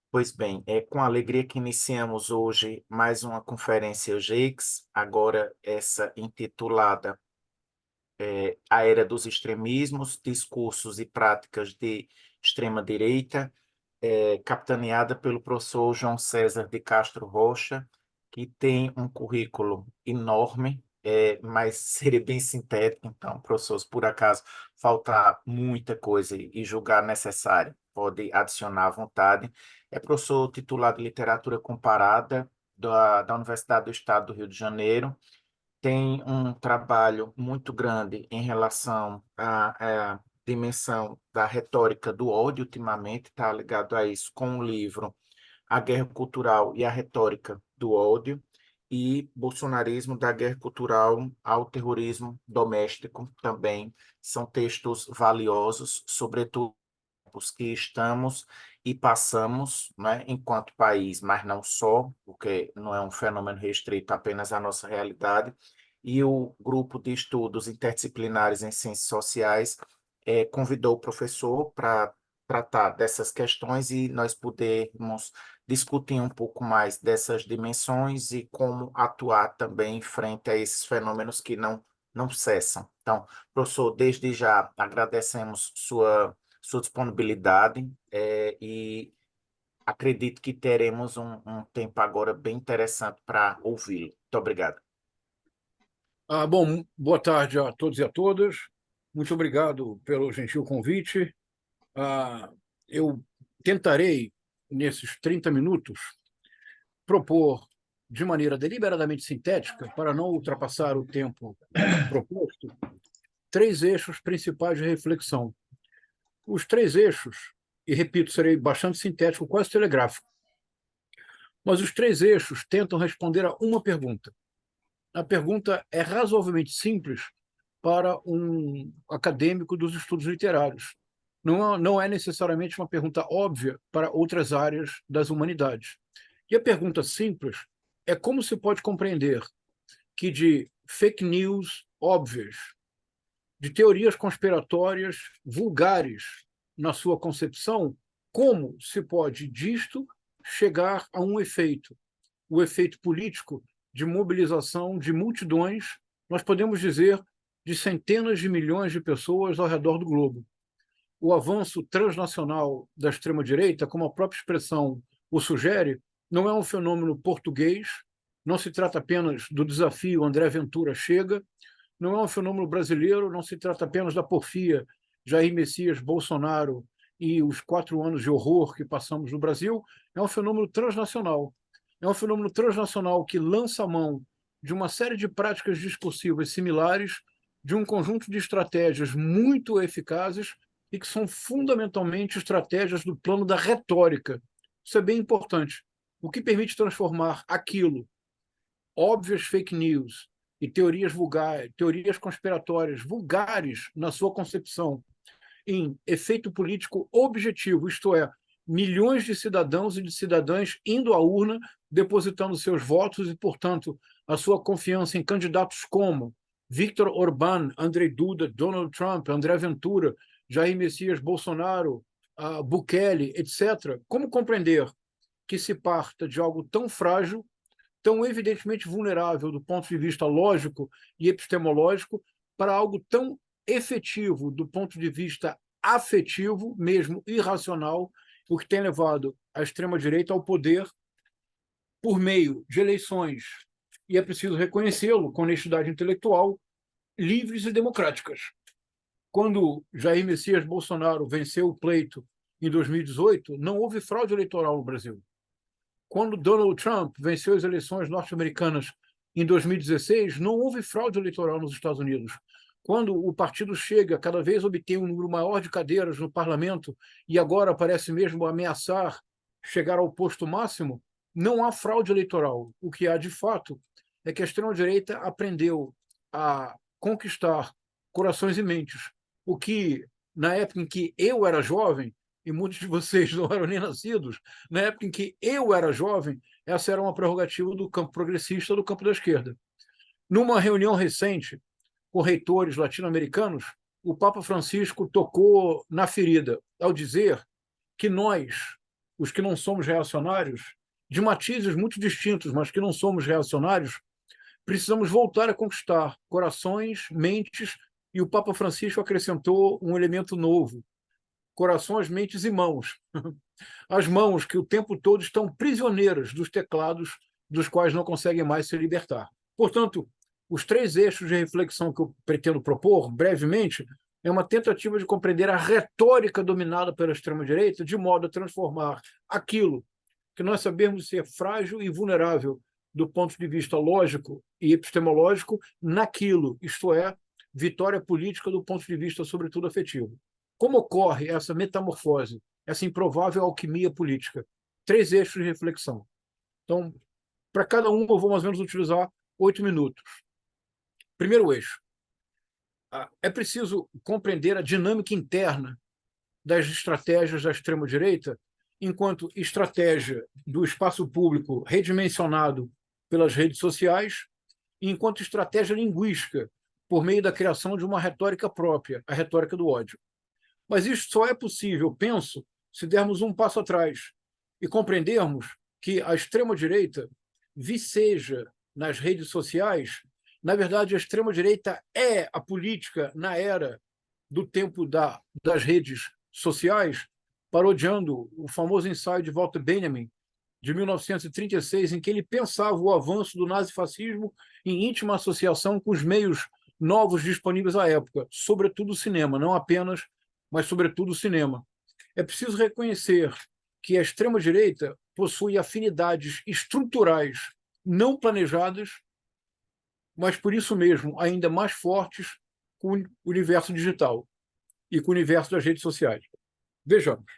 Pois bem, é com alegria que iniciamos hoje mais uma conferência EUGEICS, agora essa intitulada A Era dos Extremismos, Discursos e Práticas de Extrema-Direita, capitaneada pelo professor João César de Castro Rocha, que tem um currículo enorme, mas seria bem sintético, então, professor, se por acaso faltar muita coisa e julgar necessário, pode adicionar à vontade. É professor titular de Literatura Comparada da Universidade do Estado do Rio de Janeiro, tem um trabalho muito grande em relação à dimensão da retórica do ódio, ultimamente, está ligado a isso com o livro A Guerra Cultural e a Retórica do Ódio, e Bolsonarismo da Guerra Cultural ao Terrorismo Doméstico também são textos valiosos, sobretudo os que estamos e passamos, né, enquanto país, mas não só, porque não é um fenômeno restrito apenas à nossa realidade, e o grupo de estudos interdisciplinares em ciências sociais convidou o professor para tratar dessas questões e nós pudermos discutir um pouco mais dessas dimensões e como atuar também frente a esses fenômenos que não cessam. Então, professor, desde já agradecemos sua disponibilidade, e acredito que teremos um tempo agora bem interessante para ouvi-lo. Muito obrigado. Bom, boa tarde a todos e a todas. Muito obrigado pelo gentil convite. Eu tentarei, nesses 30 minutos, propor de maneira deliberadamente sintética, para não ultrapassar o tempo proposto, três eixos principais de reflexão. Os três eixos, e repito, serei bastante sintético, quase telegráfico, mas os três eixos tentam responder a uma pergunta. A pergunta é razoavelmente simples para um acadêmico dos estudos literários. Não é necessariamente uma pergunta óbvia para outras áreas das humanidades. E a pergunta simples é como se pode compreender que de fake news óbvias, de teorias conspiratórias vulgares na sua concepção, como se pode disto chegar a um efeito, o efeito político de mobilização de multidões, nós podemos dizer de centenas de milhões de pessoas ao redor do globo. O avanço transnacional da extrema-direita, como a própria expressão o sugere, não é um fenômeno português, não se trata apenas do desafio André Ventura chega, não é um fenômeno brasileiro, não se trata apenas da porfia Jair Messias Bolsonaro e os 4 anos de horror que passamos no Brasil, é um fenômeno transnacional. É um fenômeno transnacional que lança a mão de uma série de práticas discursivas similares, de um conjunto de estratégias muito eficazes e que são fundamentalmente estratégias do plano da retórica. Isso é bem importante. O que permite transformar aquilo, óbvias fake news e teorias vulgares, teorias conspiratórias vulgares na sua concepção, em efeito político objetivo, isto é, milhões de cidadãos e de cidadãs indo à urna, depositando seus votos e, portanto, a sua confiança em candidatos como Viktor Orbán, Andrei Duda, Donald Trump, André Ventura, Jair Messias Bolsonaro, Bukele, etc. Como compreender que se parta de algo tão frágil, tão evidentemente vulnerável do ponto de vista lógico e epistemológico, para algo tão efetivo do ponto de vista afetivo, mesmo irracional, o que tem levado a extrema-direita ao poder por meio de eleições, e é preciso reconhecê-lo com honestidade intelectual, livres e democráticas. Quando Jair Messias Bolsonaro venceu o pleito em 2018, não houve fraude eleitoral no Brasil. Quando Donald Trump venceu as eleições norte-americanas em 2016, não houve fraude eleitoral nos Estados Unidos. Quando o partido Chega cada vez obtém um número maior de cadeiras no parlamento e agora parece mesmo ameaçar chegar ao posto máximo, não há fraude eleitoral. O que há de fato é que a extrema-direita aprendeu a conquistar corações e mentes. O que, na época em que eu era jovem, e muitos de vocês não eram nem nascidos, na época em que eu era jovem, essa era uma prerrogativa do campo progressista, do campo da esquerda. Numa reunião recente com reitores latino-americanos, o Papa Francisco tocou na ferida ao dizer que nós, os que não somos reacionários, de matizes muito distintos, mas que não somos reacionários, precisamos voltar a conquistar corações, mentes, e o Papa Francisco acrescentou um elemento novo: corações, mentes e mãos. As mãos que o tempo todo estão prisioneiras dos teclados dos quais não conseguem mais se libertar. Portanto, os 3 eixos de reflexão que eu pretendo propor, brevemente, é uma tentativa de compreender a retórica dominada pela extrema-direita de modo a transformar aquilo que nós sabemos ser frágil e vulnerável do ponto de vista lógico e epistemológico naquilo, isto é, vitória política do ponto de vista, sobretudo, afetivo. Como ocorre essa metamorfose, essa improvável alquimia política? 3 eixos de reflexão. Então, para cada um, eu vou mais ou menos utilizar 8 minutos. Primeiro eixo. É preciso compreender a dinâmica interna das estratégias da extrema-direita enquanto estratégia do espaço público redimensionado pelas redes sociais e enquanto estratégia linguística por meio da criação de uma retórica própria, a retórica do ódio. Mas isso só é possível, penso, se dermos um passo atrás e compreendermos que a extrema-direita viceja nas redes sociais. Na verdade, a extrema-direita é a política na era do tempo das redes sociais, parodiando o famoso ensaio de Walter Benjamin, de 1936, em que ele pensava o avanço do nazifascismo em íntima associação com os meios novos disponíveis à época, sobretudo o cinema, não apenas, mas sobretudo o cinema. É preciso reconhecer que a extrema-direita possui afinidades estruturais não planejadas, mas por isso mesmo ainda mais fortes com o universo digital e com o universo das redes sociais. Vejamos.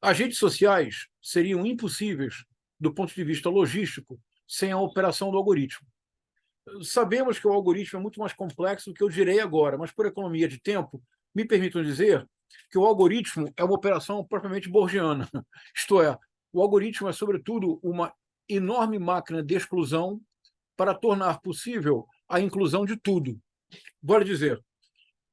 As redes sociais seriam impossíveis do ponto de vista logístico sem a operação do algoritmo. Sabemos que o algoritmo é muito mais complexo do que eu direi agora, mas por economia de tempo, me permitam dizer que o algoritmo é uma operação propriamente borgiana. Isto é, o algoritmo é, sobretudo, uma enorme máquina de exclusão para tornar possível a inclusão de tudo. Vale dizer,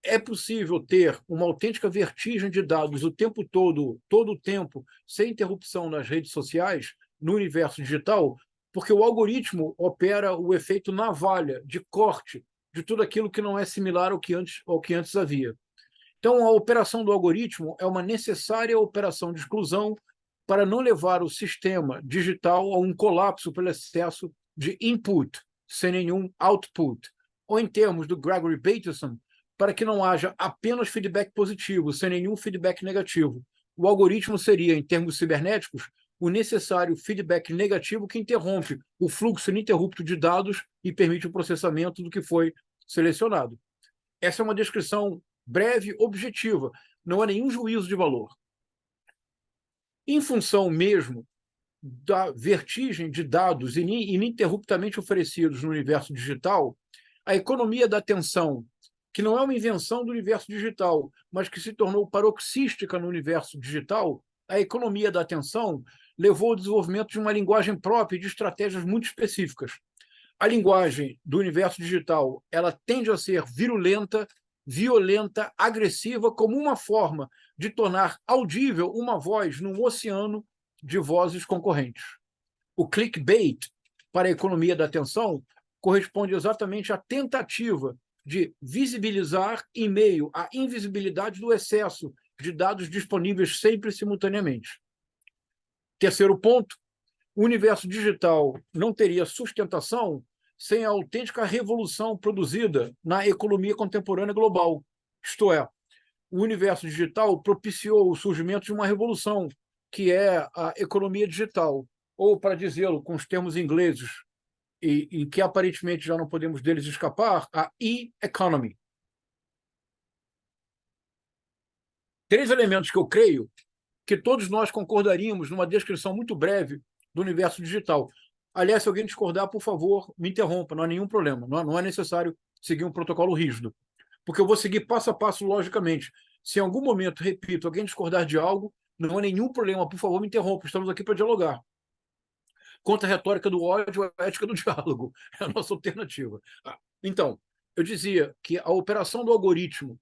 é possível ter uma autêntica vertigem de dados o tempo todo o tempo, sem interrupção nas redes sociais, no universo digital, porque o algoritmo opera o efeito navalha de corte de tudo aquilo que não é similar ao que antes havia. Então, a operação do algoritmo é uma necessária operação de exclusão para não levar o sistema digital a um colapso pelo excesso de input, sem nenhum output. Ou, em termos do Gregory Bateson, para que não haja apenas feedback positivo, sem nenhum feedback negativo. O algoritmo seria, em termos cibernéticos, o necessário feedback negativo que interrompe o fluxo ininterrupto de dados e permite o processamento do que foi selecionado. Essa é uma descrição breve, objetiva, não há nenhum juízo de valor. Em função mesmo da vertigem de dados ininterruptamente oferecidos no universo digital, a economia da atenção, que não é uma invenção do universo digital, mas que se tornou paroxística no universo digital, a economia da atenção levou ao desenvolvimento de uma linguagem própria e de estratégias muito específicas. A linguagem do universo digital, ela tende a ser virulenta, violenta, agressiva, como uma forma de tornar audível uma voz num oceano de vozes concorrentes. O clickbait, para a economia da atenção, corresponde exatamente à tentativa de visibilizar em meio à invisibilidade do excesso de dados disponíveis sempre simultaneamente. Terceiro ponto, o universo digital não teria sustentação sem a autêntica revolução produzida na economia contemporânea global. Isto é, o universo digital propiciou o surgimento de uma revolução, que é a economia digital, ou, para dizê-lo com os termos ingleses, e que aparentemente já não podemos deles escapar, a e-economy. 3 elementos que eu creio que todos nós concordaríamos numa descrição muito breve do universo digital. Aliás, se alguém discordar, por favor, me interrompa, não há nenhum problema, não é necessário seguir um protocolo rígido, porque eu vou seguir passo a passo logicamente. Se em algum momento, repito, alguém discordar de algo, não há nenhum problema, por favor, me interrompa, estamos aqui para dialogar. Contra a retórica do ódio, a ética do diálogo, é a nossa alternativa. Então, eu dizia que a operação do algoritmo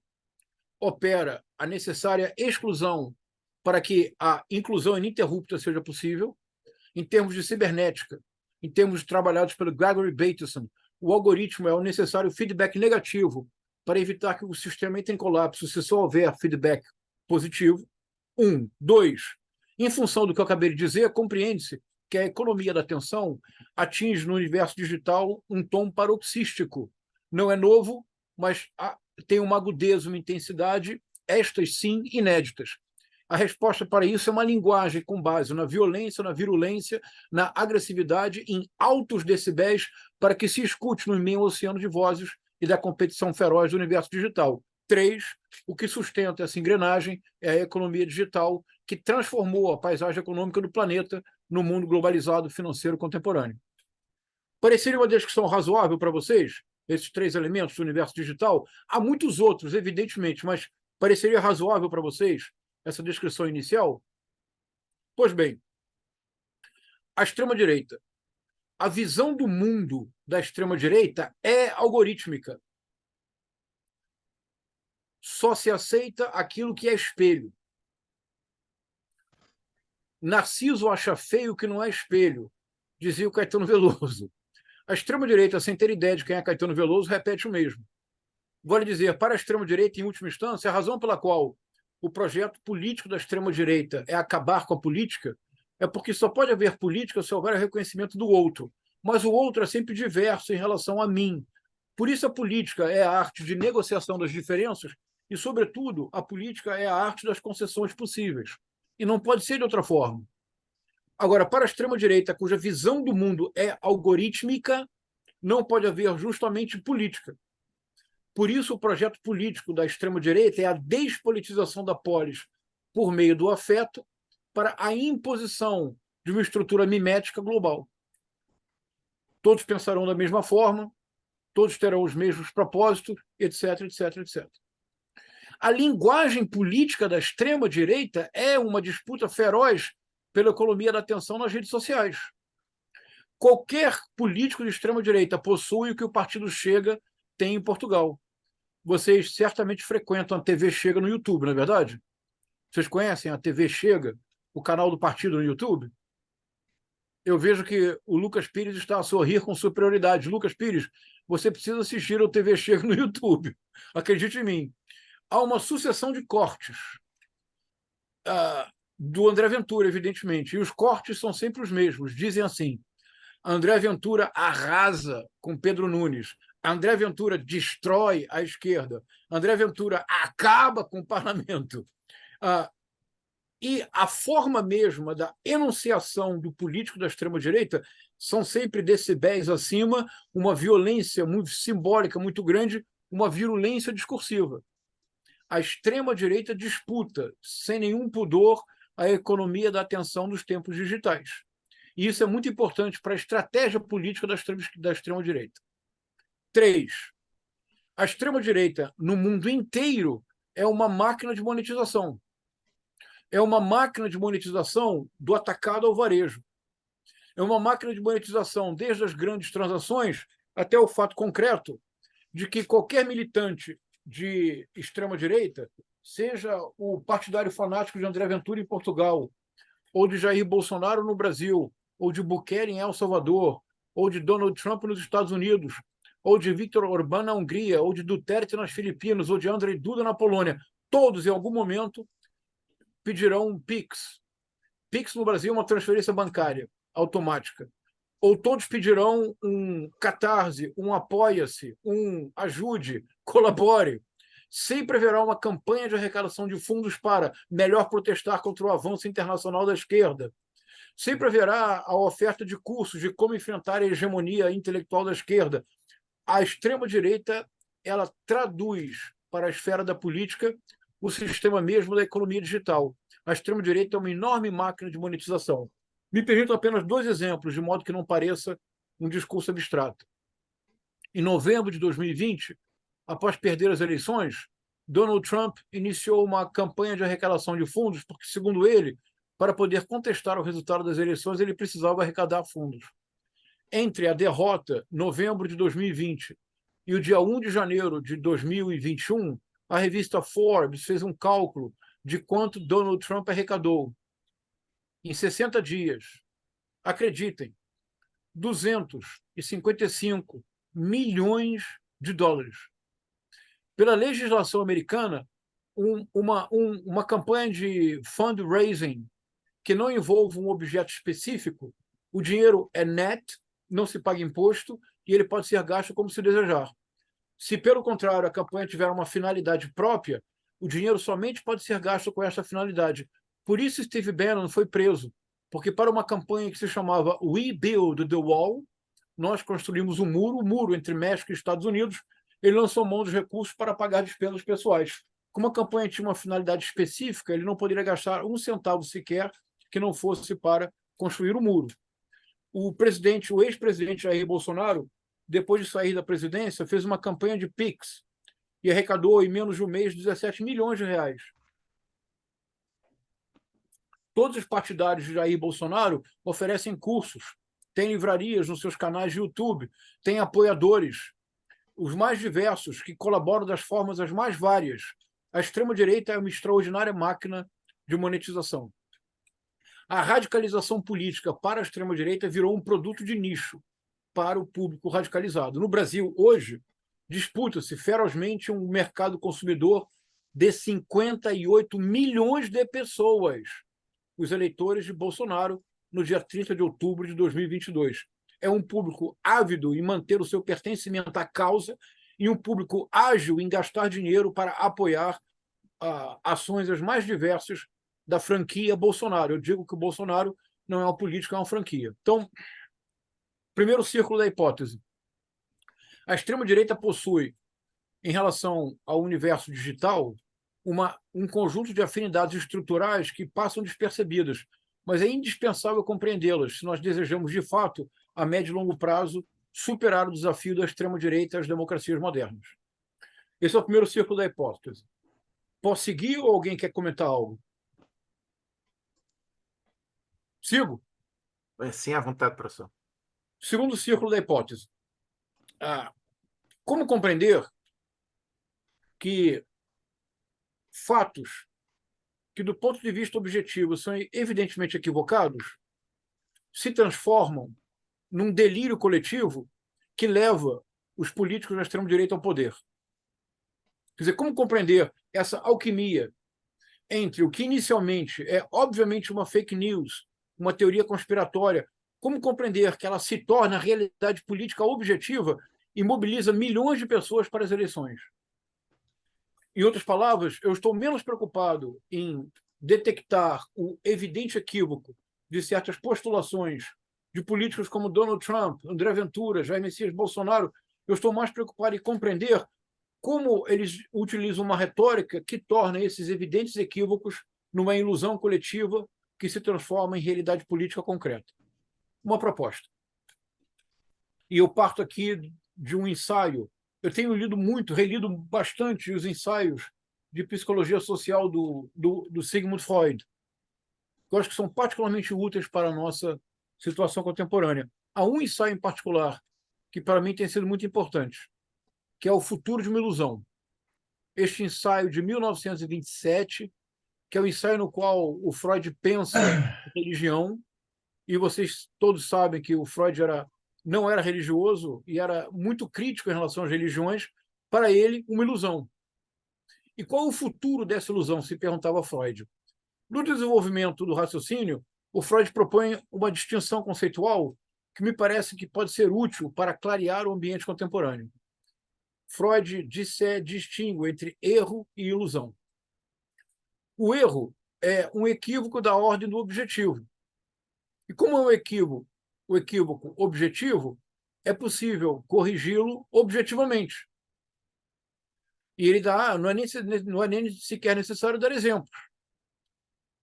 opera a necessária exclusão para que a inclusão ininterrupta seja possível. Em termos de cibernética, em termos trabalhados pelo Gregory Bateson, o algoritmo é o necessário feedback negativo para evitar que o sistema entre em colapso se só houver feedback positivo. Dois, em função do que eu acabei de dizer, compreende-se que a economia da atenção atinge no universo digital um tom paroxístico. Não é novo, mas tem uma agudeza, uma intensidade, estas sim, inéditas. A resposta para isso é uma linguagem com base na violência, na virulência, na agressividade, em altos decibéis, para que se escute no imenso oceano de vozes e da competição feroz do universo digital. Três, o que sustenta essa engrenagem é a economia digital, que transformou a paisagem econômica do planeta no mundo globalizado financeiro contemporâneo. Pareceria uma descrição razoável para vocês, esses três elementos do universo digital? Há muitos outros, evidentemente, mas pareceria razoável para vocês essa descrição inicial? Pois bem, a extrema-direita. A visão do mundo da extrema-direita é algorítmica. Só se aceita aquilo que é espelho. Narciso acha feio o que não é espelho, dizia o Caetano Veloso. A extrema-direita, sem ter ideia de quem é Caetano Veloso, repete o mesmo. Vale dizer, para a extrema-direita, em última instância, a razão pela qual o projeto político da extrema-direita é acabar com a política é porque só pode haver política se houver reconhecimento do outro. Mas o outro é sempre diverso em relação a mim. Por isso a política é a arte de negociação das diferenças e, sobretudo, a política é a arte das concessões possíveis. E não pode ser de outra forma. Agora, para a extrema-direita, cuja visão do mundo é algorítmica, não pode haver justamente política. Por isso, o projeto político da extrema-direita é a despolitização da polis por meio do afeto para a imposição de uma estrutura mimética global. Todos pensarão da mesma forma, todos terão os mesmos propósitos, etc, etc, etc. A linguagem política da extrema-direita é uma disputa feroz pela economia da atenção nas redes sociais. Qualquer político de extrema-direita possui o que o Partido Chega tem em Portugal. Vocês certamente frequentam a TV Chega no YouTube, não é verdade? Vocês conhecem a TV Chega, o canal do partido no YouTube? Eu vejo que o Lucas Pires está a sorrir com superioridade. Lucas Pires, você precisa assistir ao TV Chega no YouTube. Acredite em mim. Há uma sucessão de cortes do André Ventura, evidentemente, e os cortes são sempre os mesmos. Dizem assim: André Ventura arrasa com Pedro Nunes. André Ventura destrói a esquerda. André Ventura acaba com o parlamento. E a forma mesma da enunciação do político da extrema-direita são sempre decibéis acima, uma violência muito simbólica, muito grande, uma virulência discursiva. A extrema-direita disputa, sem nenhum pudor, a economia da atenção dos tempos digitais. E isso é muito importante para a estratégia política da extrema-direita. 3. A extrema-direita, no mundo inteiro, é uma máquina de monetização. É uma máquina de monetização do atacado ao varejo. É uma máquina de monetização desde as grandes transações até o fato concreto de que qualquer militante de extrema-direita, seja o partidário fanático de André Ventura em Portugal, ou de Jair Bolsonaro no Brasil, ou de Bukele em El Salvador, ou de Donald Trump nos Estados Unidos, ou de Viktor Orbán na Hungria, ou de Duterte nas Filipinas, ou de Andrzej Duda na Polônia, todos, em algum momento, pedirão um Pix. Pix no Brasil é uma transferência bancária automática. Ou todos pedirão um Catarse, um Apoia-se, um Ajude, colabore. Sempre haverá uma campanha de arrecadação de fundos para melhor protestar contra o avanço internacional da esquerda. Sempre haverá a oferta de cursos de como enfrentar a hegemonia intelectual da esquerda. A extrema-direita, ela traduz para a esfera da política o sistema mesmo da economia digital. A extrema-direita é uma enorme máquina de monetização. Me permito apenas 2 exemplos, de modo que não pareça um discurso abstrato. Em novembro de 2020, após perder as eleições, Donald Trump iniciou uma campanha de arrecadação de fundos, porque, segundo ele, para poder contestar o resultado das eleições, ele precisava arrecadar fundos. Entre a derrota, novembro de 2020, e o dia 1 de janeiro de 2021, a revista Forbes fez um cálculo de quanto Donald Trump arrecadou em 60 dias. Acreditem, 255 milhões de dólares. Pela legislação americana, uma campanha de fundraising que não envolva um objeto específico, o dinheiro é net, não se paga imposto e ele pode ser gasto como se desejar. Se, pelo contrário, a campanha tiver uma finalidade própria, o dinheiro somente pode ser gasto com essa finalidade. Por isso, Steve Bannon foi preso, porque para uma campanha que se chamava We Build the Wall, nós construímos um muro, o muro entre México e Estados Unidos, ele lançou mão dos recursos para pagar despesas pessoais. Como a campanha tinha uma finalidade específica, ele não poderia gastar um centavo sequer que não fosse para construir o muro. O ex-presidente Jair Bolsonaro, depois de sair da presidência, fez uma campanha de Pix e arrecadou, em menos de um mês, 17 milhões de reais. Todos os partidários de Jair Bolsonaro oferecem cursos, têm livrarias nos seus canais de YouTube, têm apoiadores, os mais diversos, que colaboram das formas as mais várias. A extrema-direita é uma extraordinária máquina de monetização. A radicalização política para a extrema-direita virou um produto de nicho para o público radicalizado. No Brasil, hoje, disputa-se ferozmente um mercado consumidor de 58 milhões de pessoas, os eleitores de Bolsonaro, no dia 30 de outubro de 2022. É um público ávido em manter o seu pertencimento à causa e um público ágil em gastar dinheiro para apoiar ações as mais diversas da franquia Bolsonaro. Eu digo que o Bolsonaro não é uma política, é uma franquia. Então, primeiro círculo da hipótese. A extrema-direita possui, em relação ao universo digital, um conjunto de afinidades estruturais que passam despercebidas, mas é indispensável compreendê-las se nós desejamos, de fato, a médio e longo prazo, superar o desafio da extrema-direita às democracias modernas. Esse é o primeiro círculo da hipótese. Posso seguir ou alguém quer comentar algo? Sigo? Sim, à vontade, professor. Segundo círculo da hipótese. Como compreender que fatos que, do ponto de vista objetivo, são evidentemente equivocados, se transformam num delírio coletivo que leva os políticos da extrema-direita ao poder? Quer dizer, como compreender essa alquimia entre o que inicialmente é, obviamente, uma fake news, uma teoria conspiratória, como compreender que ela se torna realidade política objetiva e mobiliza milhões de pessoas para as eleições? Em outras palavras, eu estou menos preocupado em detectar o evidente equívoco de certas postulações de políticos como Donald Trump, André Ventura, Jair Messias Bolsonaro. Eu estou mais preocupado em compreender como eles utilizam uma retórica que torna esses evidentes equívocos numa ilusão coletiva que se transforma em realidade política concreta. Uma proposta. E eu parto aqui de um ensaio. Eu tenho lido muito, relido bastante os ensaios de psicologia social do Sigmund Freud, que eu acho que são particularmente úteis para a nossa situação contemporânea. Há um ensaio em particular que, para mim, tem sido muito importante, que é O Futuro de uma Ilusão. Este ensaio de 1927, que é o ensaio no qual o Freud pensa religião, e vocês todos sabem que o Freud não era religioso e era muito crítico em relação às religiões. Para ele, uma ilusão. E qual é o futuro dessa ilusão, se perguntava Freud? No desenvolvimento do raciocínio, o Freud propõe uma distinção conceitual que me parece que pode ser útil para clarear o ambiente contemporâneo. Freud distingue entre erro e ilusão. O erro é um equívoco da ordem do objetivo. E como é o equívoco objetivo, é possível corrigi-lo objetivamente. E ele não é nem sequer necessário dar exemplos,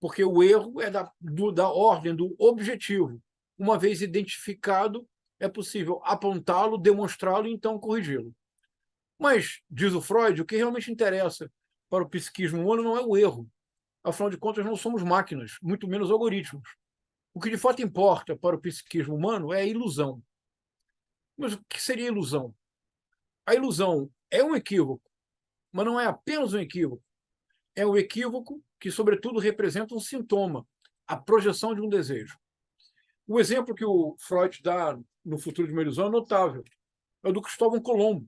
porque o erro é da ordem do objetivo. Uma vez identificado, é possível apontá-lo, demonstrá-lo e então corrigi-lo. Mas, diz o Freud, o que realmente interessa para o psiquismo humano não é o erro. Afinal de contas, não somos máquinas, muito menos algoritmos. O que de fato importa para o psiquismo humano é a ilusão. Mas o que seria ilusão? A ilusão é um equívoco, mas não é apenas um equívoco. é um equívoco que, sobretudo, representa um sintoma, a projeção de um desejo. O exemplo que o Freud dá no Futuro de uma Ilusão é notável, é o do Cristóvão Colombo.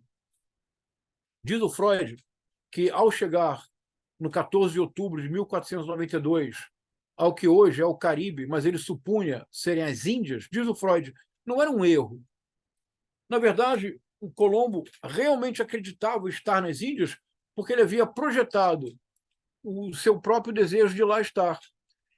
Diz o Freud que, ao chegar no 14 de outubro de 1492, ao que hoje é o Caribe, mas ele supunha serem as Índias, diz o Freud, não era um erro. Na verdade, o Colombo realmente acreditava estar nas Índias porque ele havia projetado o seu próprio desejo de lá estar.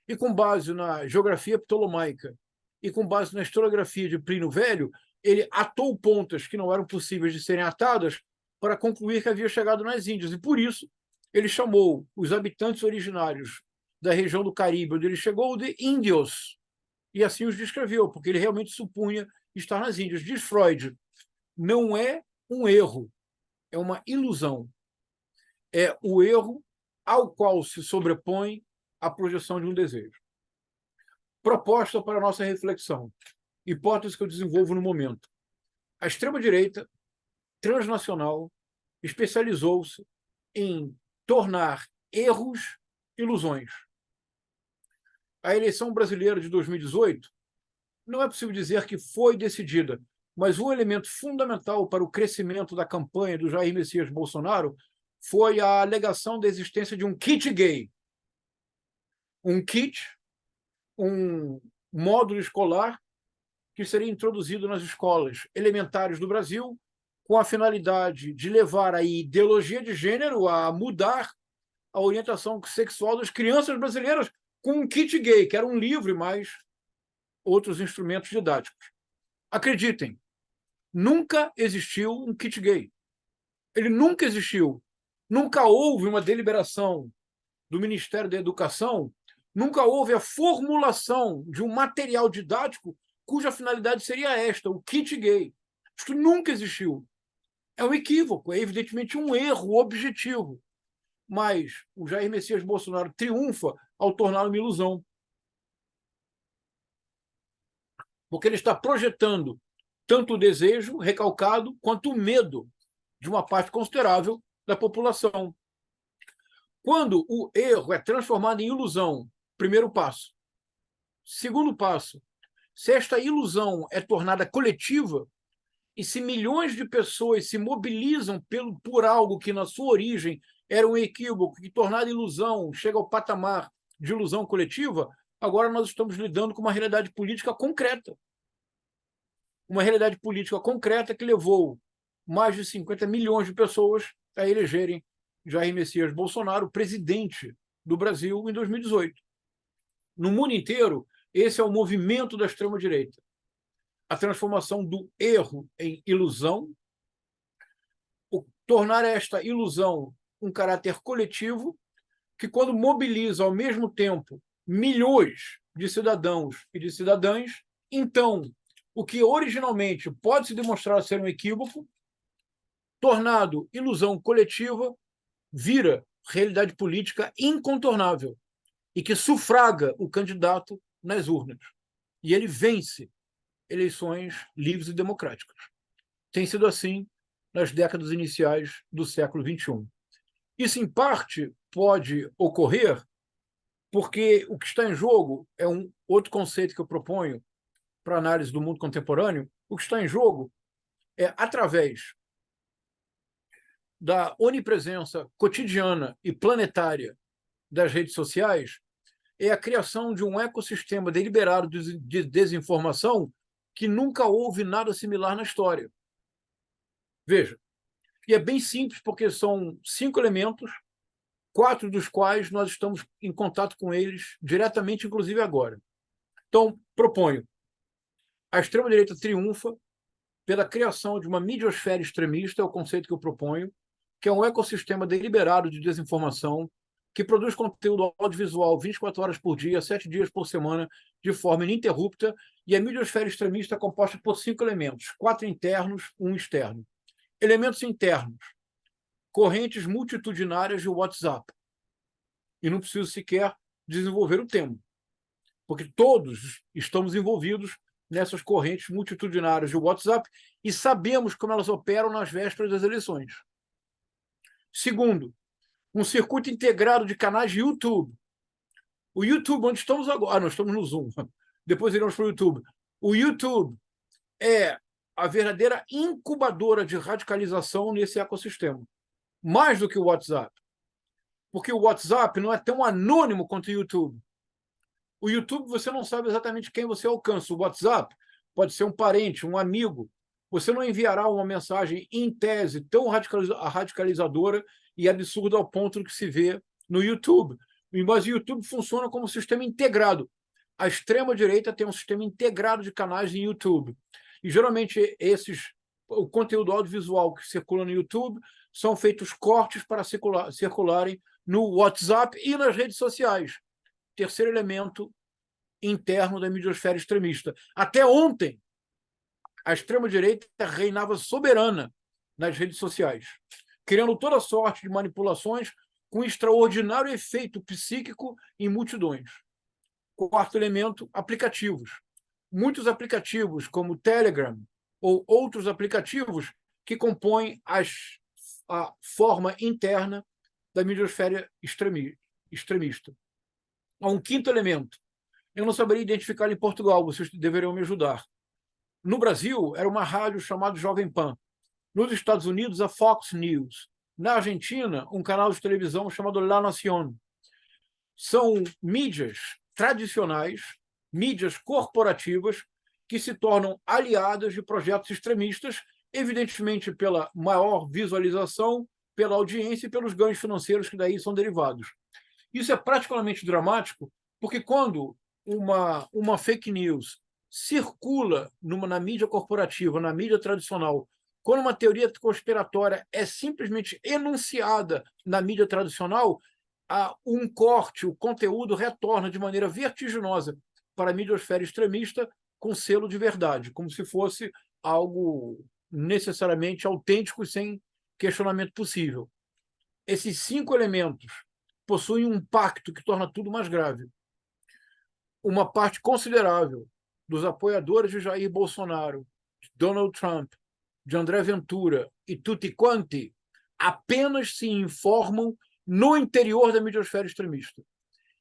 E com base na geografia ptolomaica e com base na historiografia de Plínio Velho, ele atou pontas que não eram possíveis de serem atadas para concluir que havia chegado nas Índias. E por isso, ele chamou os habitantes originários da região do Caribe, onde ele chegou, de índios. E assim os descreveu, porque ele realmente supunha estar nas Índias. Diz Freud, não é um erro, é uma ilusão. É o erro ao qual se sobrepõe a projeção de um desejo. Proposta para a nossa reflexão. Hipótese que eu desenvolvo no momento. A extrema-direita transnacional especializou-se em tornar erros ilusões. A eleição brasileira de 2018 não é possível dizer que foi decidida, mas um elemento fundamental para o crescimento da campanha do Jair Messias Bolsonaro foi a alegação da existência de um kit gay. Um kit, um módulo escolar que seria introduzido nas escolas elementares do Brasil com a finalidade de levar a ideologia de gênero a mudar a orientação sexual das crianças brasileiras com um kit gay, que era um livro e mais outros instrumentos didáticos. Acreditem, nunca existiu um kit gay. Ele nunca existiu. Nunca houve uma deliberação do Ministério da Educação, nunca houve a formulação de um material didático cuja finalidade seria esta, o kit gay. Isto nunca existiu. É um equívoco, é evidentemente um erro objetivo. Mas o Jair Messias Bolsonaro triunfa ao torná-lo uma ilusão. Porque ele está projetando tanto o desejo recalcado quanto o medo de uma parte considerável da população. Quando o erro é transformado em ilusão, primeiro passo. Segundo passo, se esta ilusão é tornada coletiva, e se milhões de pessoas se mobilizam por algo que, na sua origem, era um equívoco, que, tornada ilusão, chega ao patamar de ilusão coletiva, agora nós estamos lidando com uma realidade política concreta. Uma realidade política concreta que levou mais de 50 milhões de pessoas a elegerem Jair Messias Bolsonaro presidente do Brasil em 2018. No mundo inteiro, esse é o movimento da extrema-direita. A transformação do erro em ilusão, tornar esta ilusão um caráter coletivo, que, quando mobiliza ao mesmo tempo milhões de cidadãos e de cidadãs, então, o que originalmente pode se demonstrar ser um equívoco, tornado ilusão coletiva, vira realidade política incontornável e que sufraga o candidato nas urnas. E ele vence eleições livres e democráticas. Tem sido assim nas décadas iniciais do século XXI. Isso, em parte, pode ocorrer porque o que está em jogo é um outro conceito que eu proponho para análise do mundo contemporâneo. O que está em jogo é, através da onipresença cotidiana e planetária das redes sociais, é a criação de um ecossistema deliberado de desinformação que nunca houve nada similar na história. Veja, e é bem simples, porque são 5 elementos, 4 dos quais nós estamos em contato com eles diretamente, inclusive agora. Então, proponho. A extrema-direita triunfa pela criação de uma midiosfera extremista, é o conceito que eu proponho, que é um ecossistema deliberado de desinformação, que produz conteúdo audiovisual 24 horas por dia, 7 dias por semana, de forma ininterrupta, e a midiosfera extremista é composta por 5 elementos, 4 internos, 1 externo. Elementos internos, correntes multitudinárias de WhatsApp. E não preciso sequer desenvolver o tema, porque todos estamos envolvidos nessas correntes multitudinárias de WhatsApp e sabemos como elas operam nas vésperas das eleições. Segundo, um circuito integrado de canais de YouTube. O YouTube, onde estamos agora, nós estamos no Zoom, depois iremos para o YouTube. O YouTube é a verdadeira incubadora de radicalização nesse ecossistema, mais do que o WhatsApp. Porque o WhatsApp não é tão anônimo quanto o YouTube. O YouTube, você não sabe exatamente quem você alcança. O WhatsApp pode ser um parente, um amigo. Você não enviará uma mensagem, em tese, tão radicalizadora e absurda ao ponto que se vê no YouTube. Mas o YouTube funciona como um sistema integrado. A extrema-direita tem um sistema integrado de canais em YouTube. E, geralmente, o conteúdo audiovisual que circula no YouTube são feitos cortes para circularem no WhatsApp e nas redes sociais. Terceiro elemento interno da midiosfera extremista. Até ontem, a extrema-direita reinava soberana nas redes sociais, criando toda sorte de manipulações com extraordinário efeito psíquico em multidões. Quarto elemento, aplicativos. Muitos aplicativos, como o Telegram ou outros aplicativos que compõem a forma interna da midiosfera extremista. Há um quinto elemento. Eu não saberia identificar em Portugal, vocês deveriam me ajudar. No Brasil, era uma rádio chamada Jovem Pan. Nos Estados Unidos, a Fox News. Na Argentina, um canal de televisão chamado La Nación. São mídias tradicionais, mídias corporativas, que se tornam aliadas de projetos extremistas, evidentemente pela maior visualização, pela audiência e pelos ganhos financeiros que daí são derivados. Isso é particularmente dramático, porque quando uma fake news circula na mídia corporativa, na mídia tradicional, quando uma teoria conspiratória é simplesmente enunciada na mídia tradicional, um corte, o conteúdo retorna de maneira vertiginosa para a midiosfera extremista com selo de verdade, como se fosse algo necessariamente autêntico e sem questionamento possível. Esses 5 elementos possuem um pacto que torna tudo mais grave. Uma parte considerável dos apoiadores de Jair Bolsonaro, de Donald Trump, de André Ventura e tutti quanti apenas se informam no interior da midiosfera extremista.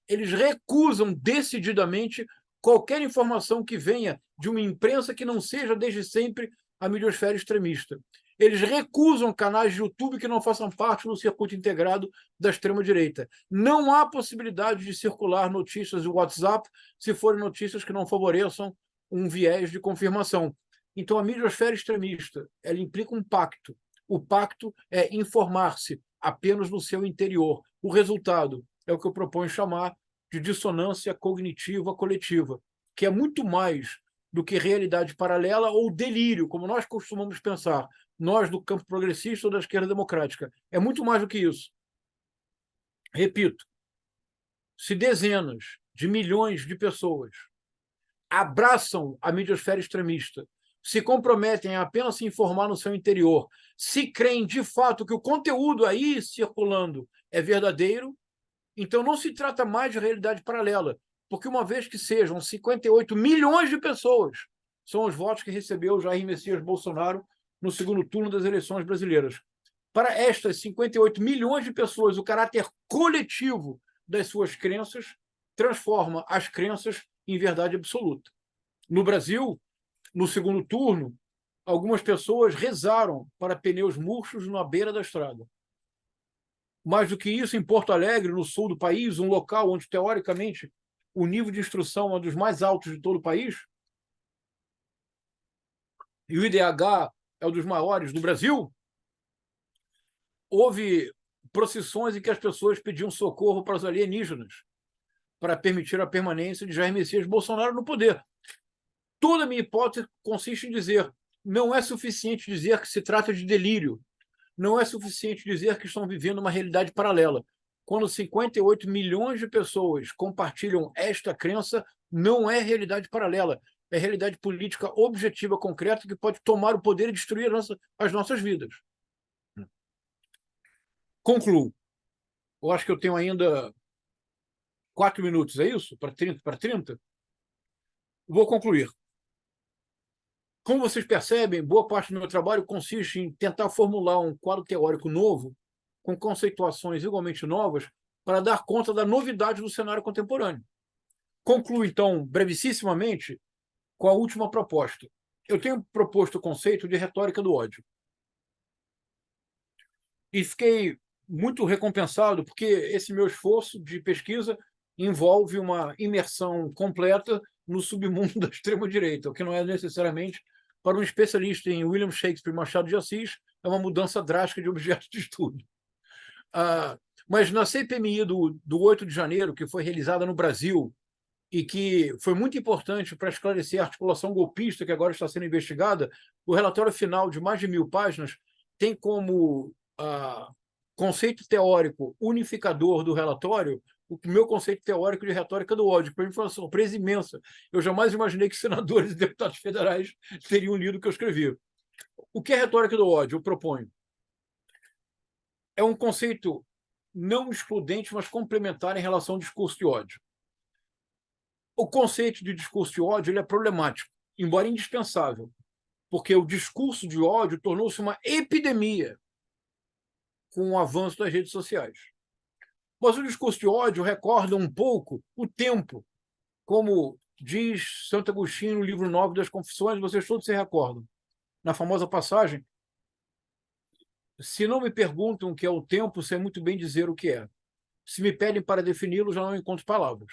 Eles recusam decididamente qualquer informação que venha de uma imprensa que não seja, desde sempre, a midiosfera extremista. Eles recusam canais de YouTube que não façam parte do circuito integrado da extrema-direita. Não há possibilidade de circular notícias do WhatsApp se forem notícias que não favoreçam um viés de confirmação. Então, a midiosfera extremista, ela implica um pacto. O pacto é informar-se apenas no seu interior. O resultado é o que eu proponho chamar de dissonância cognitiva coletiva, que é muito mais do que realidade paralela ou delírio, como nós costumamos pensar, nós do campo progressista ou da esquerda democrática. É muito mais do que isso. Repito, se dezenas de milhões de pessoas abraçam a midiosfera extremista, se comprometem a apenas se informar no seu interior, se creem de fato que o conteúdo aí circulando é verdadeiro, então não se trata mais de realidade paralela, porque uma vez que sejam 58 milhões de pessoas, são os votos que recebeu Jair Messias Bolsonaro no segundo turno das eleições brasileiras. Para estas 58 milhões de pessoas, o caráter coletivo das suas crenças transforma as crenças em verdade absoluta. No Brasil, no segundo turno, algumas pessoas rezaram para pneus murchos na beira da estrada. Mais do que isso, em Porto Alegre, no sul do país, um local onde, teoricamente, o nível de instrução é um dos mais altos de todo o país, e o IDH é um dos maiores do Brasil, houve procissões em que as pessoas pediam socorro para os alienígenas para permitir a permanência de Jair Messias Bolsonaro no poder. Toda a minha hipótese consiste em dizer: não é suficiente dizer que se trata de delírio, não é suficiente dizer que estão vivendo uma realidade paralela. Quando 58 milhões de pessoas compartilham esta crença, não é realidade paralela, é realidade política objetiva, concreta, que pode tomar o poder e destruir as nossas vidas. Concluo. Eu acho que eu tenho ainda 4 minutos, é isso? Para 30? Vou concluir. Como vocês percebem, boa parte do meu trabalho consiste em tentar formular um quadro teórico novo com conceituações igualmente novas para dar conta da novidade do cenário contemporâneo. Concluo, então, brevissimamente, com a última proposta. Eu tenho proposto o conceito de retórica do ódio. E fiquei muito recompensado, porque esse meu esforço de pesquisa envolve uma imersão completa no submundo da extrema-direita, o que não é necessariamente, para um especialista em William Shakespeare e Machado de Assis, é uma mudança drástica de objeto de estudo. Mas na CPMI do 8 de janeiro, que foi realizada no Brasil, e que foi muito importante para esclarecer a articulação golpista que agora está sendo investigada, o relatório final, de mais de 1.000 páginas, tem como conceito teórico unificador do relatório o meu conceito teórico de retórica do ódio, que para mim foi uma surpresa imensa. Eu jamais imaginei que senadores e deputados federais teriam lido o que eu escrevi. O que é retórica do ódio? Eu proponho. É um conceito não excludente, mas complementar em relação ao discurso de ódio. O conceito de discurso de ódio ele é problemático, embora indispensável, porque o discurso de ódio tornou-se uma epidemia com o avanço das redes sociais. Mas o discurso de ódio recorda um pouco o tempo, como diz Santo Agostinho no livro 9 das Confissões, vocês todos se recordam, na famosa passagem: se não me perguntam o que é o tempo, sei muito bem dizer o que é. Se me pedem para defini-lo, já não encontro palavras.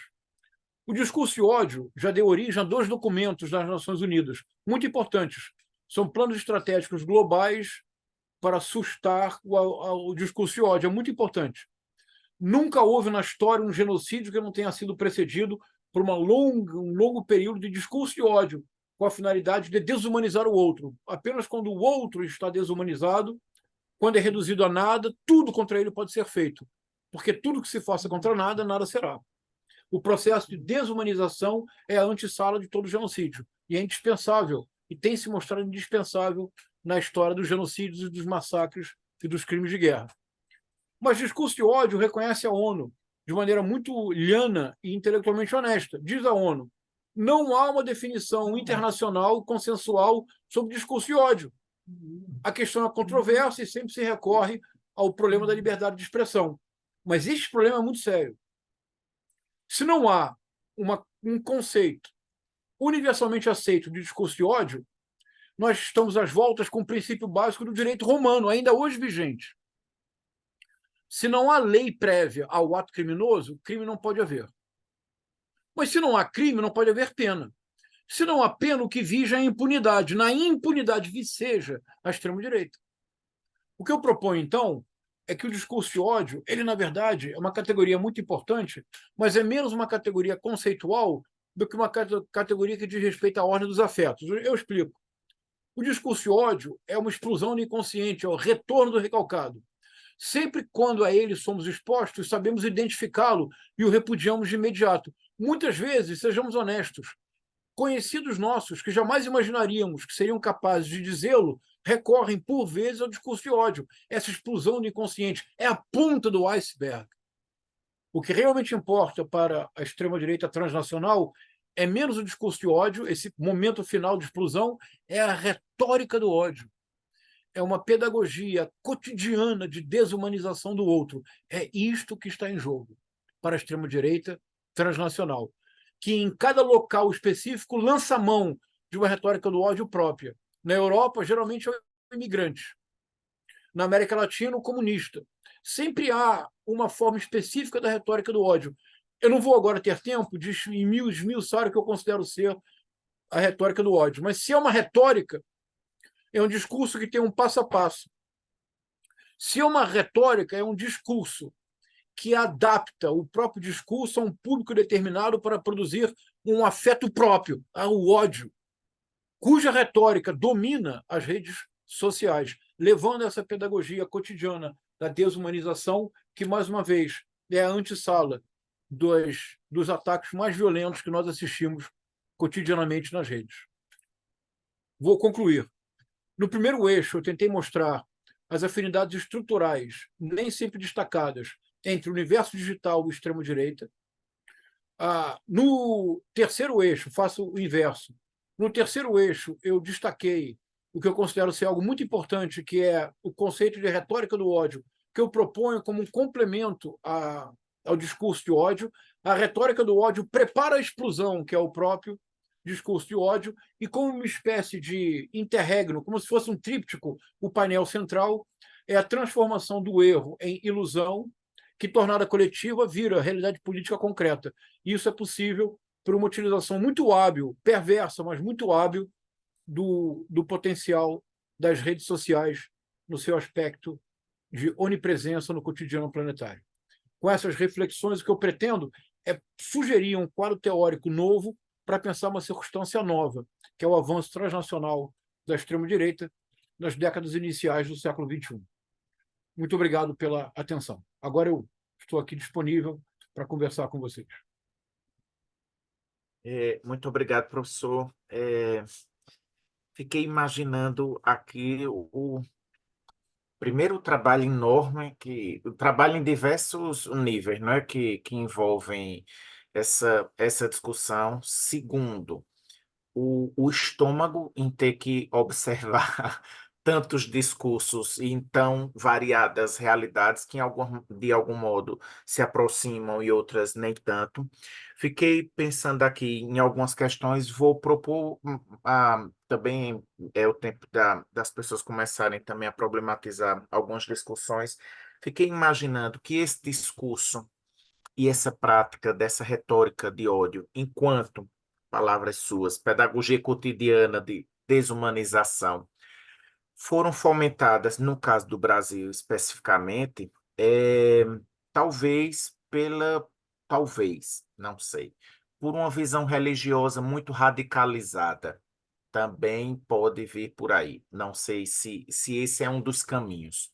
O discurso de ódio já deu origem a 2 documentos das Nações Unidas, muito importantes. São planos estratégicos globais para sustar o discurso de ódio. É muito importante. Nunca houve na história um genocídio que não tenha sido precedido por um longo período de discurso de ódio, com a finalidade de desumanizar o outro. Apenas quando o outro está desumanizado, quando é reduzido a nada, tudo contra ele pode ser feito. Porque tudo que se faça contra nada, nada será. O processo de desumanização é a antessala de todo genocídio. E é indispensável, e tem se mostrado indispensável na história dos genocídios e dos massacres e dos crimes de guerra. Mas discurso de ódio reconhece a ONU de maneira muito lhana e intelectualmente honesta. Diz a ONU: não há uma definição internacional consensual sobre discurso de ódio. A questão é controversa e sempre se recorre ao problema da liberdade de expressão. Mas este problema é muito sério. Se não há um conceito universalmente aceito de discurso de ódio, nós estamos às voltas com o princípio básico do direito romano, ainda hoje vigente. Se não há lei prévia ao ato criminoso, crime não pode haver. Mas se não há crime, não pode haver pena. Se não há pena, o que vige é a impunidade. Na impunidade viceja a extrema-direita. O que eu proponho, então, é que o discurso de ódio, ele, na verdade, é uma categoria muito importante, mas é menos uma categoria conceitual do que uma categoria que diz respeito à ordem dos afetos. Eu explico. O discurso de ódio é uma explosão do inconsciente, é o retorno do recalcado. Sempre quando a ele somos expostos, sabemos identificá-lo e o repudiamos de imediato. Muitas vezes, sejamos honestos, conhecidos nossos que jamais imaginaríamos que seriam capazes de dizê-lo recorrem, por vezes, ao discurso de ódio. Essa explosão do inconsciente é a ponta do iceberg. O que realmente importa para a extrema-direita transnacional é menos o discurso de ódio, esse momento final de explosão, é a retórica do ódio. É uma pedagogia cotidiana de desumanização do outro. É isto que está em jogo para a extrema-direita transnacional, que em cada local específico lança a mão de uma retórica do ódio própria. Na Europa, geralmente é o imigrante. Na América Latina, o comunista. Sempre há uma forma específica da retórica do ódio. Eu não vou agora ter tempo de esmiuçar o que eu considero ser a retórica do ódio, mas se é uma retórica, é um discurso que tem um passo a passo. Se é uma retórica, é um discurso que adapta o próprio discurso a um público determinado para produzir um afeto próprio, ao ódio, cuja retórica domina as redes sociais, levando essa pedagogia cotidiana da desumanização, que, mais uma vez, é a antessala dos ataques mais violentos que nós assistimos cotidianamente nas redes. Vou concluir. No primeiro eixo, eu tentei mostrar as afinidades estruturais, nem sempre destacadas, entre o universo digital e extremo-direita. No terceiro eixo, faço o inverso. No terceiro eixo, eu destaquei o que eu considero ser algo muito importante, que é o conceito de retórica do ódio, que eu proponho como um complemento ao discurso de ódio. A retórica do ódio prepara a explosão, que é o próprio discurso de ódio, e como uma espécie de interregno, como se fosse um tríptico, o painel central é a transformação do erro em ilusão, que, tornada coletiva, vira realidade política concreta. E isso é possível por uma utilização muito hábil, perversa, mas muito hábil, do potencial das redes sociais no seu aspecto de onipresença no cotidiano planetário. Com essas reflexões, o que eu pretendo é sugerir um quadro teórico novo para pensar uma circunstância nova, que é o avanço transnacional da extrema-direita nas décadas iniciais do século XXI. Muito obrigado pela atenção. Agora eu estou aqui disponível para conversar com vocês. Muito obrigado, professor. Fiquei imaginando aqui o primeiro trabalho enorme, o trabalho em diversos níveis, não é? Que envolvem essa discussão. Segundo, o estômago em ter que observar tantos discursos e tão variadas realidades que, de algum modo, se aproximam e outras nem tanto. Fiquei pensando aqui em algumas questões, vou propor também é o tempo das pessoas começarem também a problematizar algumas discussões. Fiquei imaginando que esse discurso e essa prática dessa retórica de ódio, enquanto, palavras suas, pedagogia cotidiana de desumanização, foram fomentadas, no caso do Brasil especificamente, talvez talvez, não sei, por uma visão religiosa muito radicalizada. Também pode vir por aí. Não sei se esse é um dos caminhos.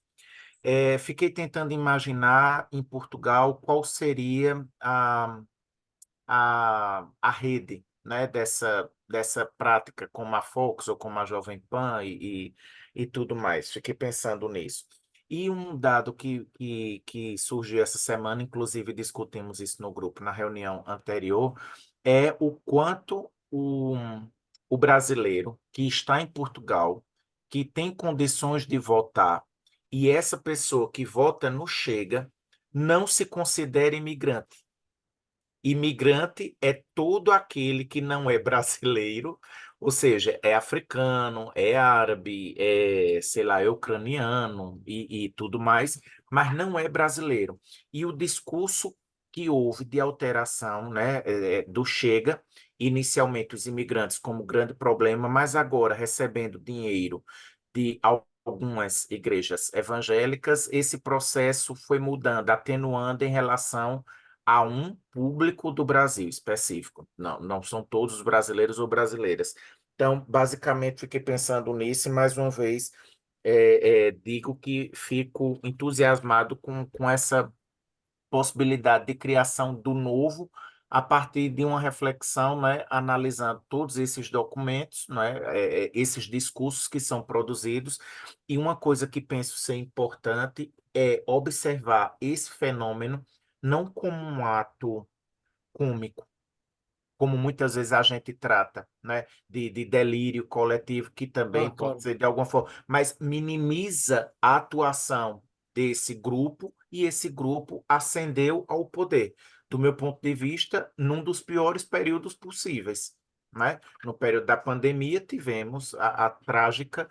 Fiquei tentando imaginar em Portugal qual seria a rede, né, dessa prática, como a Fox ou como a Jovem Pan e tudo mais. Fiquei pensando nisso. E um dado que surgiu essa semana, inclusive discutimos isso no grupo na reunião anterior, é o quanto o brasileiro que está em Portugal, que tem condições de votar, e essa pessoa que vota no Chega, não se considera imigrante. Imigrante é todo aquele que não é brasileiro, ou seja, é africano, é árabe, sei lá, é ucraniano e tudo mais, mas não é brasileiro. E o discurso que houve de alteração, né, do Chega, inicialmente os imigrantes como grande problema, mas agora recebendo dinheiro de algumas igrejas evangélicas, esse processo foi mudando, atenuando em relação a um público do Brasil específico. Não, não são todos os brasileiros ou brasileiras. Então, basicamente, fiquei pensando nisso e, mais uma vez, digo que fico entusiasmado com essa possibilidade de criação do novo a partir de uma reflexão, né, analisando todos esses documentos, né, esses discursos que são produzidos. E uma coisa que penso ser importante é observar esse fenômeno não como um ato cômico, como muitas vezes a gente trata, né, de delírio coletivo, que também Ah, pode claro. ser de alguma forma, mas minimiza a atuação desse grupo e esse grupo ascendeu ao poder. Do meu ponto de vista, num dos piores períodos possíveis, né? No período da pandemia, tivemos a trágica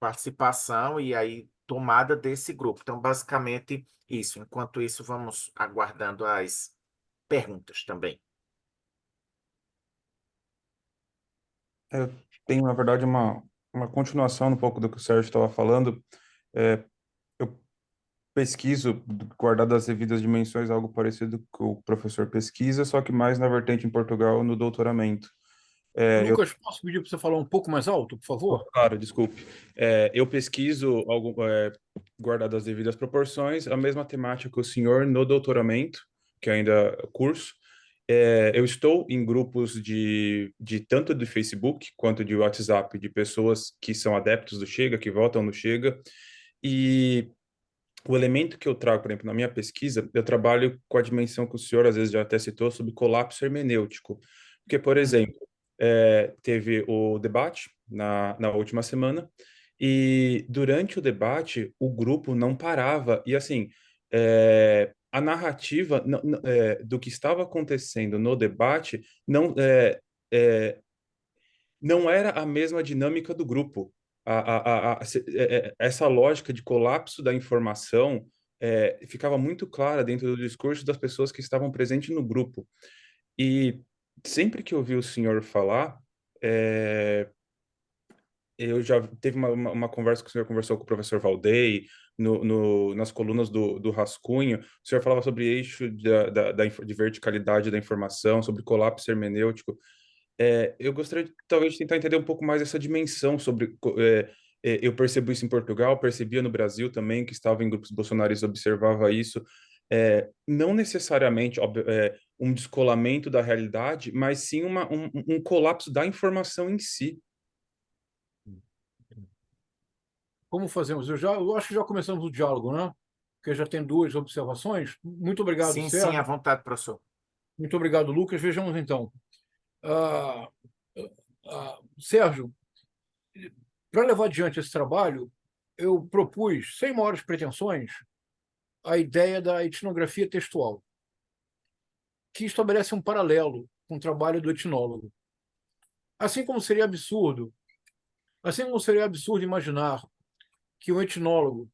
participação e aí tomada desse grupo. Então, basicamente, isso. Enquanto isso, vamos aguardando as perguntas também. Eu tenho, na verdade, uma continuação um pouco do que o Sérgio estava falando. Eu pesquiso, guardado as devidas dimensões, algo parecido com o professor pesquisa, só que mais na vertente em Portugal, no doutoramento. Eu Lucas, posso pedir para você falar um pouco mais alto, por favor? Claro, desculpe. Eu pesquiso, guardado as devidas proporções, a mesma temática que o senhor no doutoramento, que ainda é curso. Eu estou em grupos de tanto do Facebook quanto de WhatsApp, de pessoas que são adeptos do Chega, que votam no Chega. E o elemento que eu trago, por exemplo, na minha pesquisa, eu trabalho com a dimensão que o senhor às vezes já até citou sobre colapso hermenêutico. Porque, por exemplo, teve o debate na última semana E durante o debate, o grupo não parava. E assim, a narrativa do que estava acontecendo no debate é, não era a mesma dinâmica do grupo. Essa lógica de colapso da informação ficava muito clara dentro do discurso das pessoas que estavam presentes no grupo. E sempre que eu ouvi o senhor falar, é, eu já teve uma conversa que o senhor conversou com o professor Valdei, nas colunas do Rascunho, o senhor falava sobre eixo de verticalidade da informação, sobre colapso hermenêutico. Eu gostaria talvez de tentar entender um pouco mais essa dimensão sobre. Eu percebo isso em Portugal, percebia no Brasil também, que estava em grupos bolsonaristas, observava isso. Não necessariamente um descolamento da realidade, mas sim um colapso da informação em si. Como fazemos? Eu acho que já começamos o diálogo, né? Porque já tem duas observações. Muito obrigado, Sim, sim, à Sérgio. vontade, professor. Muito obrigado, Lucas. Vejamos então. Sérgio, para levar adiante esse trabalho, eu propus, sem maiores pretensões, a ideia da etnografia textual, que estabelece um paralelo com o trabalho do etnólogo. Assim como seria absurdo imaginar que um etnólogo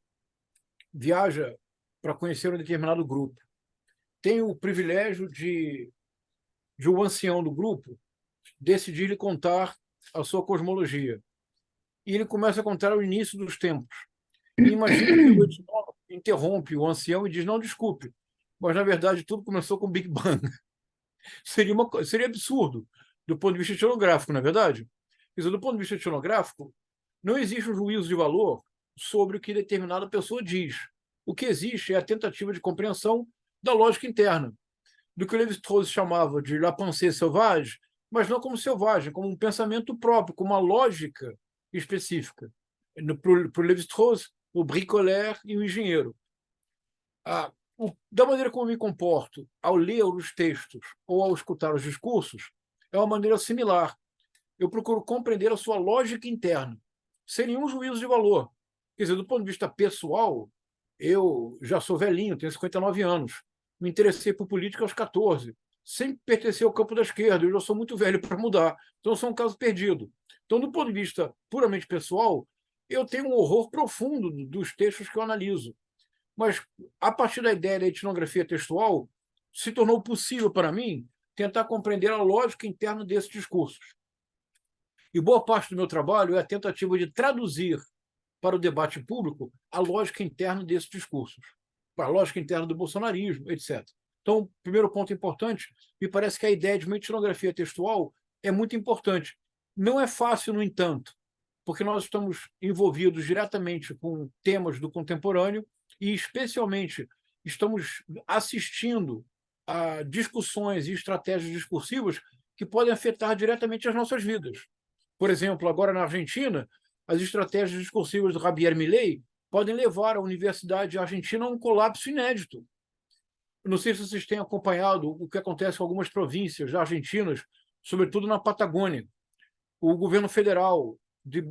viaja para conhecer um determinado grupo, tem o privilégio de o ancião do grupo decidir lhe contar a sua cosmologia. E ele começa a contar o início dos tempos. E imagina que o etnólogo interrompe o ancião e diz: não, desculpe, mas na verdade tudo começou com o Big Bang. Seria absurdo do ponto de vista etnográfico, não é verdade? Quer dizer, do ponto de vista etnográfico, não existe um juízo de valor sobre o que determinada pessoa diz. O que existe é a tentativa de compreensão da lógica interna, do que o Lévi-Strauss chamava de la pensée sauvage, mas não como selvagem, como um pensamento próprio, com uma lógica específica. Para o Lévi-Strauss, o bricoleur e o engenheiro. Da maneira como eu me comporto ao ler os textos ou ao escutar os discursos, é uma maneira similar. Eu procuro compreender a sua lógica interna, sem nenhum juízo de valor. Quer dizer, do ponto de vista pessoal, eu já sou velhinho, tenho 59 anos. Me interessei por política aos 14. Sempre pertenci ao campo da esquerda, eu já sou muito velho para mudar. Então, eu sou um caso perdido. Então, do ponto de vista puramente pessoal, eu tenho um horror profundo dos textos que eu analiso. Mas, a partir da ideia da etnografia textual, se tornou possível para mim tentar compreender a lógica interna desses discursos. E boa parte do meu trabalho é a tentativa de traduzir para o debate público a lógica interna desses discursos, para a lógica interna do bolsonarismo, etc. Então, o primeiro ponto importante, me parece que a ideia de uma etnografia textual é muito importante. Não é fácil, no entanto, porque nós estamos envolvidos diretamente com temas do contemporâneo e, especialmente, estamos assistindo a discussões e estratégias discursivas que podem afetar diretamente as nossas vidas. Por exemplo, agora na Argentina, as estratégias discursivas do Javier Milei podem levar a Universidade Argentina a um colapso inédito. Não sei se vocês têm acompanhado o que acontece com algumas províncias argentinas, sobretudo na Patagônia. O governo federal de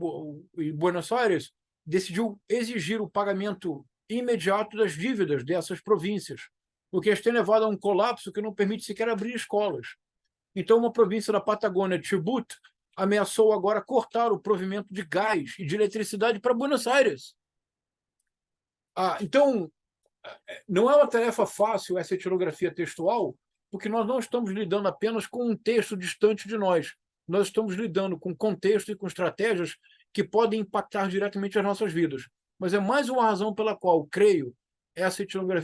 Buenos Aires decidiu exigir o pagamento imediato das dívidas dessas províncias, o que as tem levado a um colapso que não permite sequer abrir escolas. Então, uma província da Patagônia, Chubut, ameaçou agora cortar o provimento de gás e de eletricidade para Buenos Aires. Então, não é uma tarefa fácil essa etnografia textual, porque nós não estamos lidando apenas com um texto distante de nós. Nós estamos lidando com contexto e com estratégias que podem impactar diretamente as nossas vidas. Mas é mais uma razão pela qual, creio, essa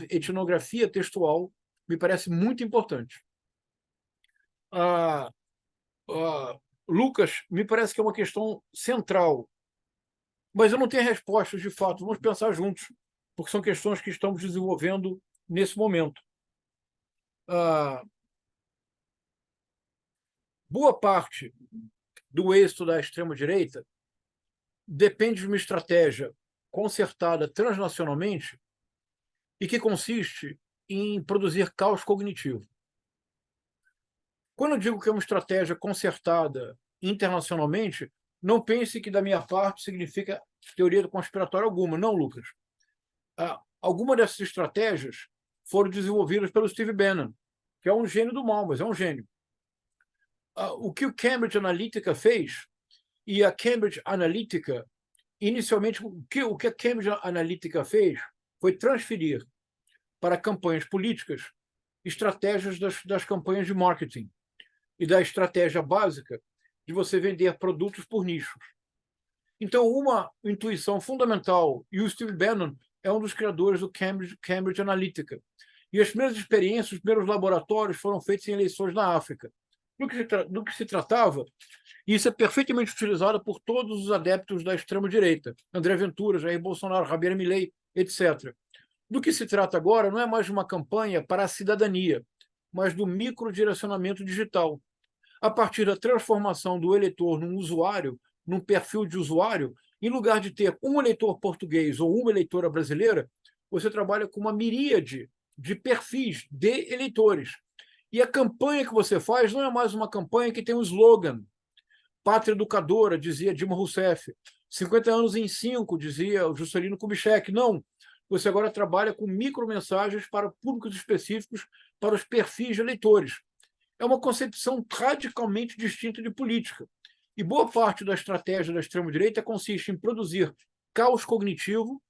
etnografia textual me parece muito importante. Lucas, me parece que é uma questão central, mas eu não tenho respostas de fato. Vamos pensar juntos, porque são questões que estamos desenvolvendo nesse momento. Boa parte do êxito da extrema-direita depende de uma estratégia concertada transnacionalmente e que consiste em produzir caos cognitivo. Quando eu digo que é uma estratégia concertada internacionalmente, Não pense que, da minha parte, significa teoria conspiratória alguma. Não, Lucas. Algumas dessas estratégias foram desenvolvidas pelo Steve Bannon, que é um gênio do mal, mas é um gênio. O que o Cambridge Analytica fez, e a Cambridge Analytica, inicialmente, o que a Cambridge Analytica fez foi transferir para campanhas políticas estratégias das campanhas de marketing e da estratégia básica de você vender produtos por nichos. Então, uma intuição fundamental, e o Steve Bannon é um dos criadores do Cambridge Analytica, e as primeiras experiências, os primeiros laboratórios foram feitos em eleições na África. Do que se tratava, e isso é perfeitamente utilizado por todos os adeptos da extrema-direita, André Ventura, Jair Bolsonaro, Javier Milei, etc. Do que se trata agora não é mais de uma campanha para a cidadania, mas do microdirecionamento digital. A partir da transformação do eleitor num usuário, num perfil de usuário, em lugar de ter um eleitor português ou uma eleitora brasileira, você trabalha com uma miríade de perfis de eleitores. E a campanha que você faz não é mais uma campanha que tem um slogan. Pátria educadora, dizia Dilma Rousseff. 50 anos em 5, dizia o Juscelino Kubitschek. Não. Você agora trabalha com micromensagens para públicos específicos, para os perfis de eleitores. É uma concepção radicalmente distinta de política. E boa parte da estratégia da extrema-direita consiste em produzir caos cognitivo,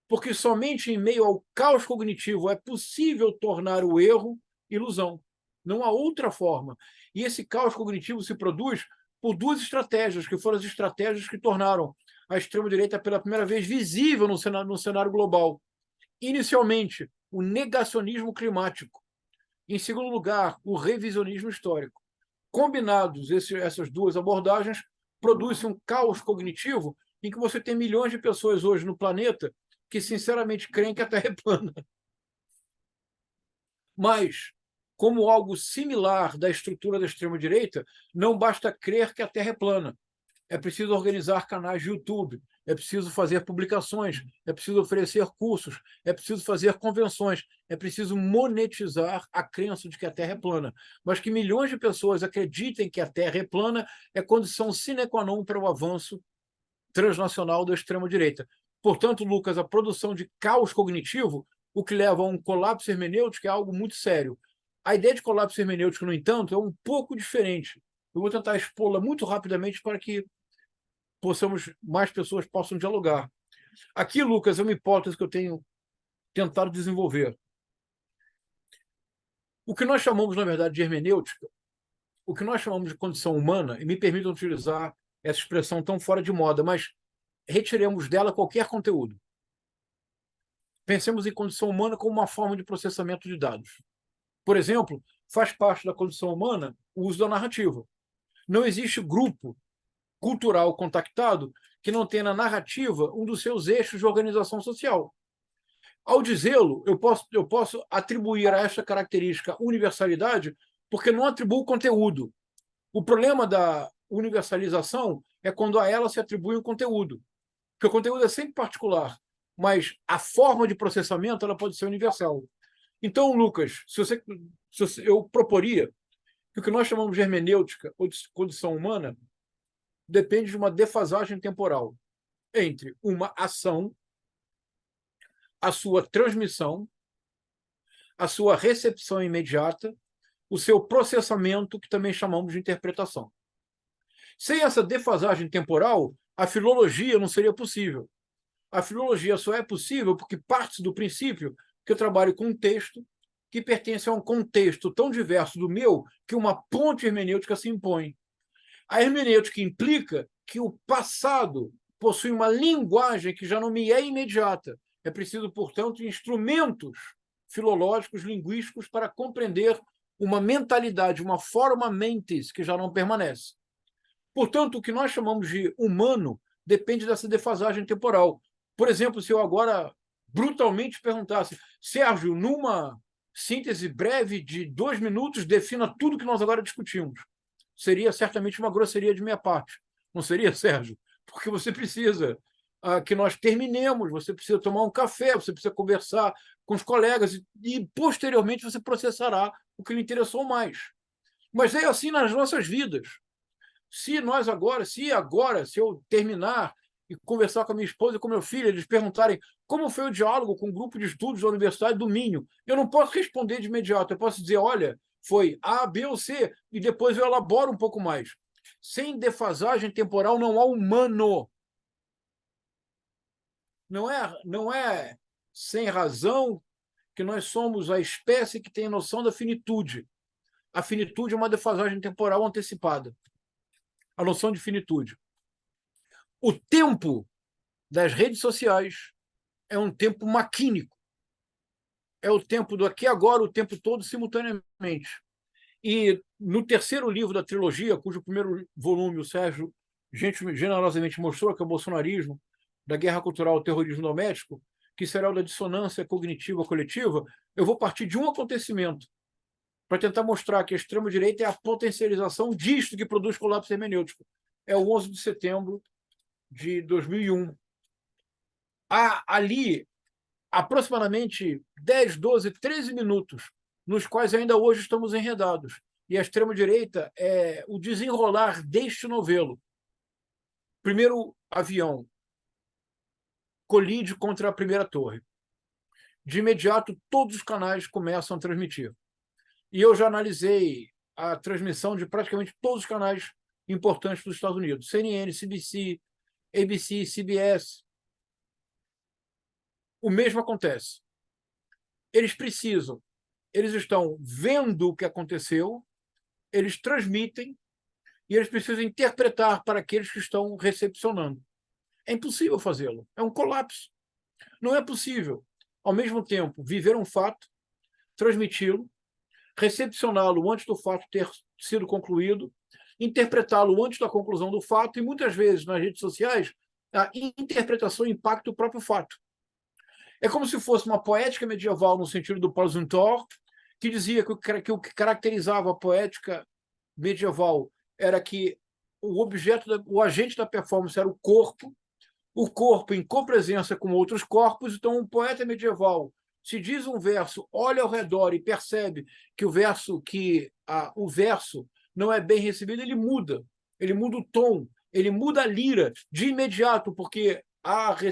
porque somente em meio ao caos cognitivo é possível tornar o erro ilusão. Não há outra forma. E esse caos cognitivo se produz por duas estratégias, que foram as estratégias que tornaram a extrema-direita pela primeira vez visível no cenário global. Inicialmente, o negacionismo climático. Em segundo lugar, o revisionismo histórico. Combinados essas duas abordagens, produz-se um caos cognitivo em que você tem milhões de pessoas hoje no planeta que sinceramente creem que a Terra é plana. Mas, como algo similar da estrutura da extrema-direita, não basta crer que a Terra é plana. É preciso organizar canais de YouTube, é preciso fazer publicações, é preciso oferecer cursos, é preciso fazer convenções, é preciso monetizar a crença de que a Terra é plana. Mas que milhões de pessoas acreditem que a Terra é plana é condição sine qua non para o avanço transnacional da extrema-direita. Portanto, Lucas, a produção de caos cognitivo, o que leva a um colapso hermenêutico, é algo muito sério. A ideia de colapso hermenêutico, no entanto, é um pouco diferente. Eu vou tentar expô-la muito rapidamente para que mais pessoas possam dialogar. Aqui, Lucas, é uma hipótese que eu tenho tentado desenvolver. O que nós chamamos, na verdade, de hermenêutica, o que nós chamamos de condição humana, e me permitam utilizar essa expressão tão fora de moda, mas retiremos dela qualquer conteúdo. Pensemos em condição humana como uma forma de processamento de dados. Por exemplo, faz parte da condição humana o uso da narrativa. Não existe grupo cultural contactado que não tenha na narrativa um dos seus eixos de organização social. Ao dizê-lo, eu posso atribuir a essa característica universalidade porque não atribuo conteúdo. O problema da universalização é quando a ela se atribui um conteúdo, porque o conteúdo é sempre particular, mas a forma de processamento ela pode ser universal. Então, Lucas, eu proporia que o que nós chamamos de hermenêutica ou de condição humana depende de uma defasagem temporal entre uma ação, a sua transmissão, a sua recepção imediata, o seu processamento, que também chamamos de interpretação. Sem essa defasagem temporal, a filologia não seria possível. A filologia só é possível porque parte do princípio que eu trabalho com um texto que pertence a um contexto tão diverso do meu que uma ponte hermenêutica se impõe. A hermenêutica implica que o passado possui uma linguagem que já não me é imediata. É preciso, portanto, instrumentos filológicos, linguísticos, para compreender uma mentalidade, uma forma mentis que já não permanece. Portanto, o que nós chamamos de humano depende dessa defasagem temporal. Por exemplo, se eu agora brutalmente perguntasse, Sérgio, numa síntese breve de 2 minutos, defina tudo que nós agora discutimos. Seria certamente uma grosseria de minha parte. Não seria, Sérgio? Porque você precisa que nós terminemos, você precisa tomar um café, você precisa conversar com os colegas e posteriormente você processará o que lhe interessou mais. Mas é assim nas nossas vidas. Se eu terminar e conversar com a minha esposa e com meu filho, eles perguntarem como foi o diálogo com o grupo de estudos da Universidade do Minho, eu não posso responder de imediato. Eu posso dizer, olha, foi A, B ou C, e depois eu elaboro um pouco mais. Sem defasagem temporal não há humano. Não é sem razão que nós somos a espécie que tem noção da finitude. A finitude é uma defasagem temporal antecipada. A noção de finitude. O tempo das redes sociais é um tempo maquínico. É o tempo do aqui e agora, o tempo todo, simultaneamente. E no terceiro livro da trilogia, cujo primeiro volume o Sérgio generosamente mostrou, que é o Bolsonarismo, da Guerra Cultural ao Terrorismo Doméstico, que será o da dissonância cognitiva coletiva, eu vou partir de um acontecimento para tentar mostrar que a extrema-direita é a potencialização disto que produz colapso hermenêutico. É o 11 de setembro de 2001. Há ali aproximadamente 10, 12, 13 minutos nos quais ainda hoje estamos enredados. E a extrema-direita é o desenrolar deste novelo. Primeiro avião colide contra a primeira torre. De imediato, todos os canais começam a transmitir. E eu já analisei a transmissão de praticamente todos os canais importantes dos Estados Unidos. CNN, CBC, ABC, CBS. O mesmo acontece. Eles estão vendo o que aconteceu, eles transmitem e eles precisam interpretar para aqueles que estão recepcionando. É impossível fazê-lo. É um colapso. Não é possível, ao mesmo tempo, viver um fato, transmiti-lo, recepcioná-lo antes do fato ter sido concluído, interpretá-lo antes da conclusão do fato e, muitas vezes, nas redes sociais, a interpretação impacta o próprio fato. É como se fosse uma poética medieval no sentido do Paul Zuntor, que dizia que o que caracterizava a poética medieval era que o agente da performance era o corpo em copresença com outros corpos. Então, um poeta medieval, se diz um verso, olha ao redor e percebe que o verso não é bem recebido, ele muda o tom, ele muda a lira de imediato, porque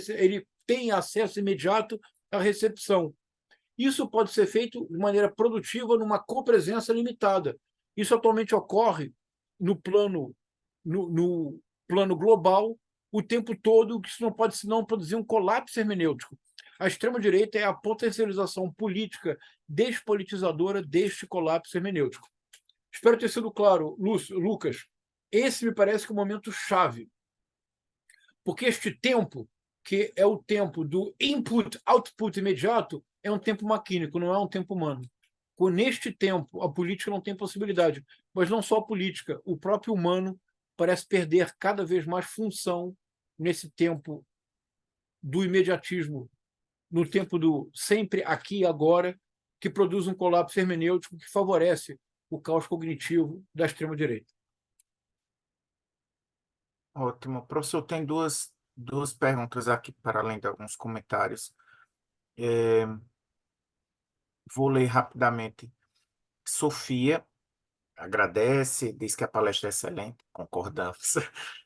ele tem acesso imediato à recepção. Isso pode ser feito de maneira produtiva numa copresença limitada. Isso atualmente ocorre no plano global o tempo todo, que isso não pode senão produzir um colapso hermenêutico. A extrema-direita é a potencialização política despolitizadora deste colapso hermenêutico. Espero ter sido claro, Lucas. Esse me parece que é o momento chave, porque este tempo, que é o tempo do input-output imediato, é um tempo maquínico, não é um tempo humano. Neste tempo, a política não tem possibilidade, mas não só a política, o próprio humano parece perder cada vez mais função nesse tempo do imediatismo, no tempo do sempre aqui e agora, que produz um colapso hermenêutico que favorece o caos cognitivo da extrema-direita. Ótimo. Professor, tem duas perguntas aqui, para além de alguns comentários. Vou ler rapidamente. Sofia agradece, diz que a palestra é excelente, concordamos.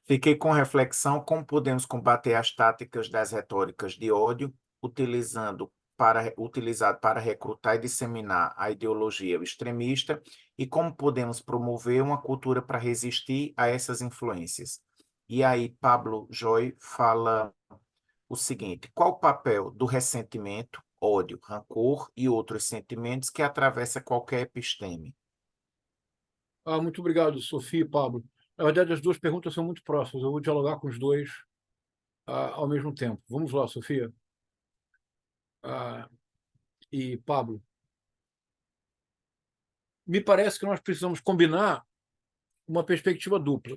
Fiquei com reflexão: como podemos combater as táticas das retóricas de ódio utilizado para recrutar e disseminar a ideologia extremista, e como podemos promover uma cultura para resistir a essas influências. E aí Pablo Joy fala o seguinte: qual o papel do ressentimento, ódio, rancor e outros sentimentos que atravessa qualquer episteme? Muito obrigado, Sofia e Pablo. Na verdade, as duas perguntas são muito próximas. Eu vou dialogar com os dois ao mesmo tempo. Vamos lá, Sofia. E Pablo. Me parece que nós precisamos combinar uma perspectiva dupla.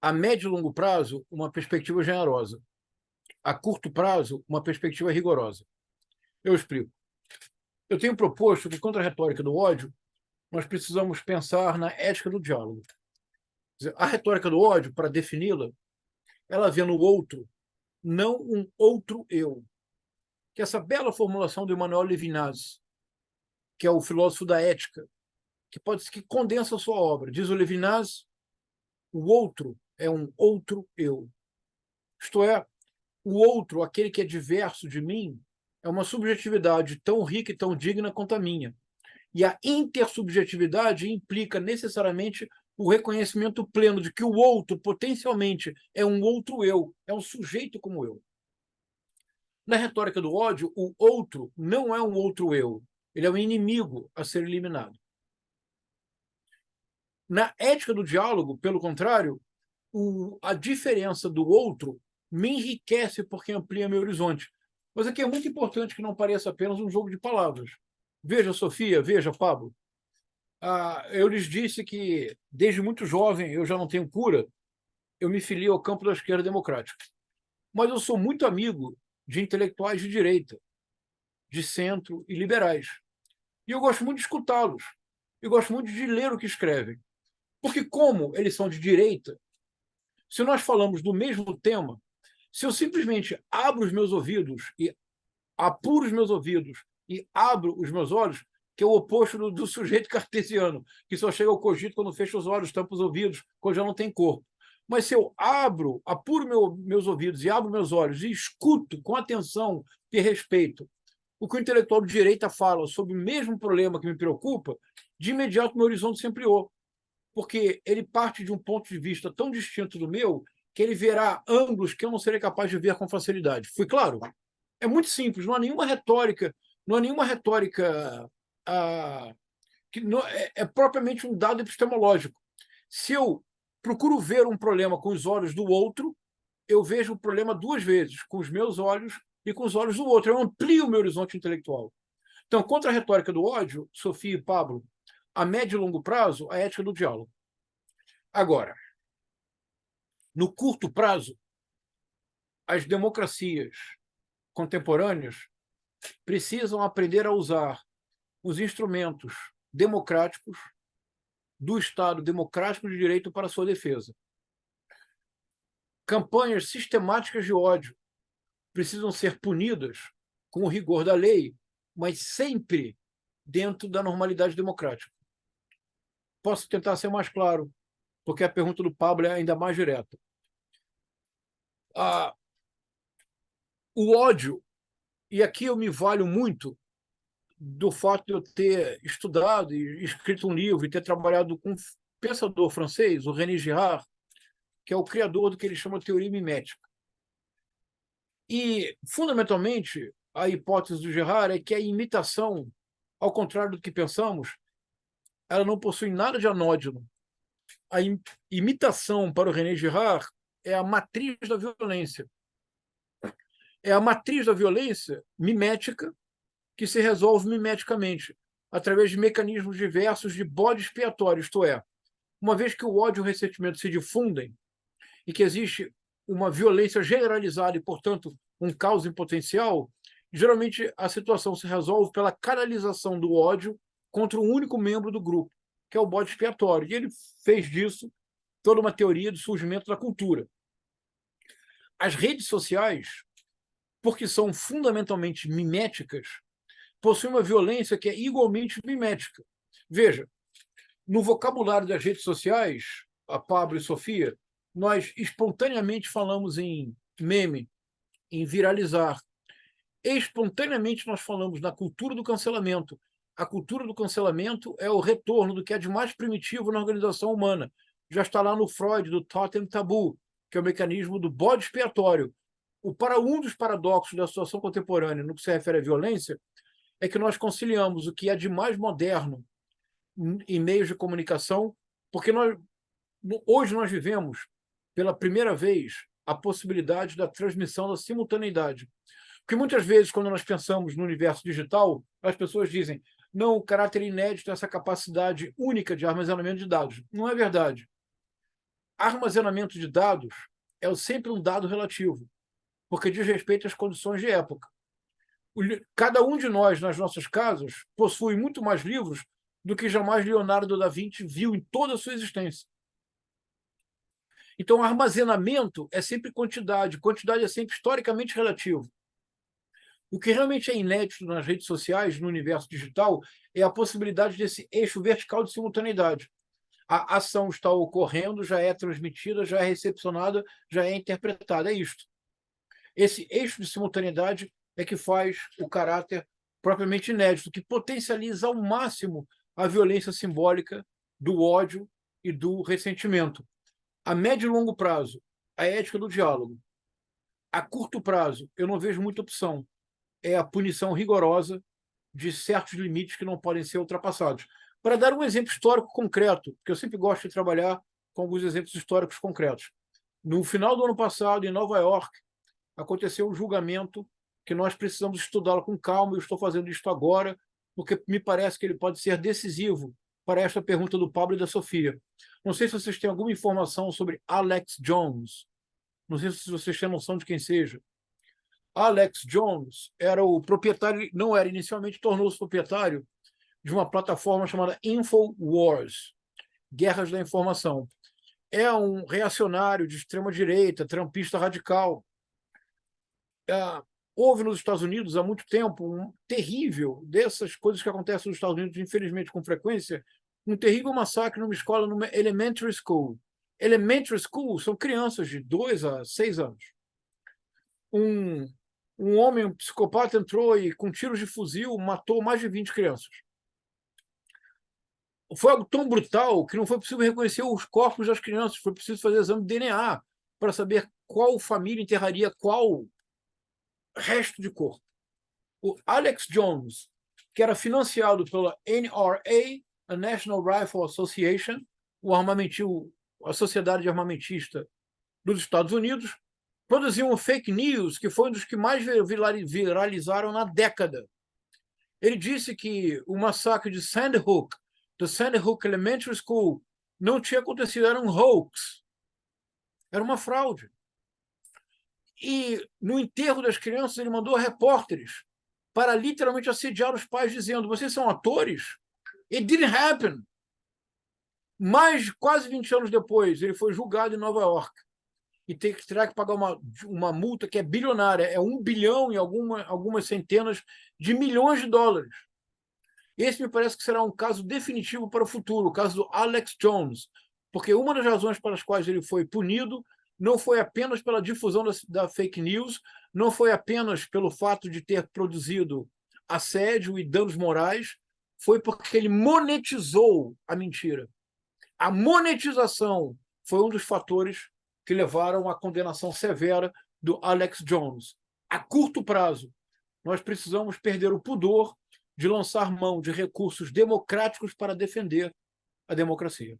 A médio e longo prazo, uma perspectiva generosa. A curto prazo, uma perspectiva rigorosa. Eu explico. Eu tenho proposto que, contra a retórica do ódio, nós precisamos pensar na ética do diálogo. A retórica do ódio, para defini-la, ela vê no outro não um outro eu. Que essa bela formulação do Emmanuel Levinas, que é o filósofo da ética, que condensa a sua obra. Diz o Levinas, o outro é um outro eu. Isto é, o outro, aquele que é diverso de mim, é uma subjetividade tão rica e tão digna quanto a minha. E a intersubjetividade implica necessariamente o reconhecimento pleno de que o outro, potencialmente, é um outro eu, é um sujeito como eu. Na retórica do ódio, o outro não é um outro eu, ele é um inimigo a ser eliminado. Na ética do diálogo, pelo contrário, a diferença do outro me enriquece porque amplia meu horizonte. Mas aqui é muito importante que não pareça apenas um jogo de palavras. Veja, Sofia, veja, Pablo. Eu lhes disse que, desde muito jovem, eu já não tenho cura, eu me filio ao campo da esquerda democrática. Mas eu sou muito amigo de intelectuais de direita, de centro e liberais. E eu gosto muito de escutá-los. Eu gosto muito de ler o que escrevem. Porque, como eles são de direita, se nós falamos do mesmo tema, se eu simplesmente abro os meus ouvidos e apuro os meus ouvidos e abro os meus olhos, que é o oposto do sujeito cartesiano, que só chega ao cogito quando fecha os olhos, tampa os ouvidos, quando já não tem corpo. Mas se eu apuro meus ouvidos e abro meus olhos e escuto com atenção e respeito o que o intelectual de direita fala sobre o mesmo problema que me preocupa, de imediato meu horizonte se ampliou. Porque ele parte de um ponto de vista tão distinto do meu que ele verá ângulos que eu não serei capaz de ver com facilidade. Fui claro? É muito simples, não há nenhuma retórica, que não, é propriamente um dado epistemológico. Se eu procuro ver um problema com os olhos do outro, eu vejo o problema duas vezes, com os meus olhos e com os olhos do outro. Eu amplio o meu horizonte intelectual. Então, contra a retórica do ódio, Sofia e Pablo, a médio e longo prazo, a ética do diálogo. Agora, no curto prazo, as democracias contemporâneas precisam aprender a usar os instrumentos democráticos do Estado democrático de direito para sua defesa. Campanhas sistemáticas de ódio precisam ser punidas com o rigor da lei, mas sempre dentro da normalidade democrática. Posso tentar ser mais claro, porque a pergunta do Pablo é ainda mais direta. O ódio, e aqui eu me valho muito do fato de eu ter estudado e escrito um livro e ter trabalhado com um pensador francês, o René Girard, que é o criador do que ele chama de teoria mimética. E, fundamentalmente, a hipótese do Girard é que a imitação, ao contrário do que pensamos, ela não possui nada de anódino. A imitação, para o René Girard, é a matriz da violência. É a matriz da violência mimética que se resolve mimeticamente, através de mecanismos diversos de bode expiatório, isto é, uma vez que o ódio e o ressentimento se difundem e que existe uma violência generalizada e, portanto, um caos em potencial, geralmente a situação se resolve pela canalização do ódio contra um único membro do grupo, que é o bode expiatório. E ele fez disso toda uma teoria do surgimento da cultura. As redes sociais, porque são fundamentalmente miméticas, possuem uma violência que é igualmente mimética. Veja, no vocabulário das redes sociais, a Pablo e Sofia, nós espontaneamente falamos em meme, em viralizar. Espontaneamente nós falamos na cultura do cancelamento. A cultura do cancelamento é o retorno do que é de mais primitivo na organização humana. Já está lá no Freud, do totem tabu, que é o mecanismo do bode expiatório. Um dos paradoxos da situação contemporânea no que se refere à violência é que nós conciliamos o que é de mais moderno em meios de comunicação, porque hoje nós vivemos, pela primeira vez, a possibilidade da transmissão da simultaneidade. Porque muitas vezes, quando nós pensamos no universo digital, as pessoas dizem: não, o caráter inédito é essa capacidade única de armazenamento de dados. Não é verdade. Armazenamento de dados é sempre um dado relativo, porque diz respeito às condições de época. Cada um de nós, nas nossas casas, possui muito mais livros do que jamais Leonardo da Vinci viu em toda a sua existência. Então, armazenamento é sempre quantidade é sempre historicamente relativo. O que realmente é inédito nas redes sociais, no universo digital, é a possibilidade desse eixo vertical de simultaneidade. A ação está ocorrendo, já é transmitida, já é recepcionada, já é interpretada. É isto. Esse eixo de simultaneidade é que faz o caráter propriamente inédito, que potencializa ao máximo a violência simbólica do ódio e do ressentimento. A médio e longo prazo, a ética do diálogo. A curto prazo, eu não vejo muita opção. É a punição rigorosa de certos limites que não podem ser ultrapassados. Para dar um exemplo histórico concreto, porque eu sempre gosto de trabalhar com alguns exemplos históricos concretos. No final do ano passado, em Nova York, aconteceu um julgamento que nós precisamos estudá-lo com calma. Eu estou fazendo isto agora, porque me parece que ele pode ser decisivo para esta pergunta do Pablo e da Sofia. Não sei se vocês têm alguma informação sobre Alex Jones. Não sei se vocês têm noção de quem seja. Alex Jones era o proprietário, não era inicialmente, tornou-se proprietário de uma plataforma chamada InfoWars, Guerras da Informação. É um reacionário de extrema-direita, trampista radical. Houve nos Estados Unidos há muito tempo um terrível, dessas coisas que acontecem nos Estados Unidos, infelizmente, com frequência, um terrível massacre numa escola, numa elementary school. Elementary school são crianças de 2 a 6 anos. Um homem, um psicopata, entrou e, com tiros de fuzil, matou mais de 20 crianças. Foi algo tão brutal que não foi possível reconhecer os corpos das crianças, foi preciso fazer exame de DNA para saber qual família enterraria qual resto de corpo. O Alex Jones, que era financiado pela NRA, a National Rifle Association, a Sociedade Armamentista dos Estados Unidos, produziu um fake news que foi um dos que mais viralizaram na década. Ele disse que o massacre de Sandy Hook, do Sandy Hook Elementary School, não tinha acontecido, era um hoax, era uma fraude. E no enterro das crianças ele mandou repórteres para literalmente assediar os pais, dizendo: vocês são atores? It didn't happen. Mais quase 20 anos depois, ele foi julgado em Nova York e terá que pagar uma multa que é bilionária, é 1 bilhão e algumas centenas de milhões de dólares. Esse me parece que será um caso definitivo para o futuro, o caso do Alex Jones, porque uma das razões pelas quais ele foi punido não foi apenas pela difusão da fake news, não foi apenas pelo fato de ter produzido assédio e danos morais, foi porque ele monetizou a mentira. A monetização foi um dos fatores que levaram à condenação severa do Alex Jones. A curto prazo, nós precisamos perder o pudor de lançar mão de recursos democráticos para defender a democracia.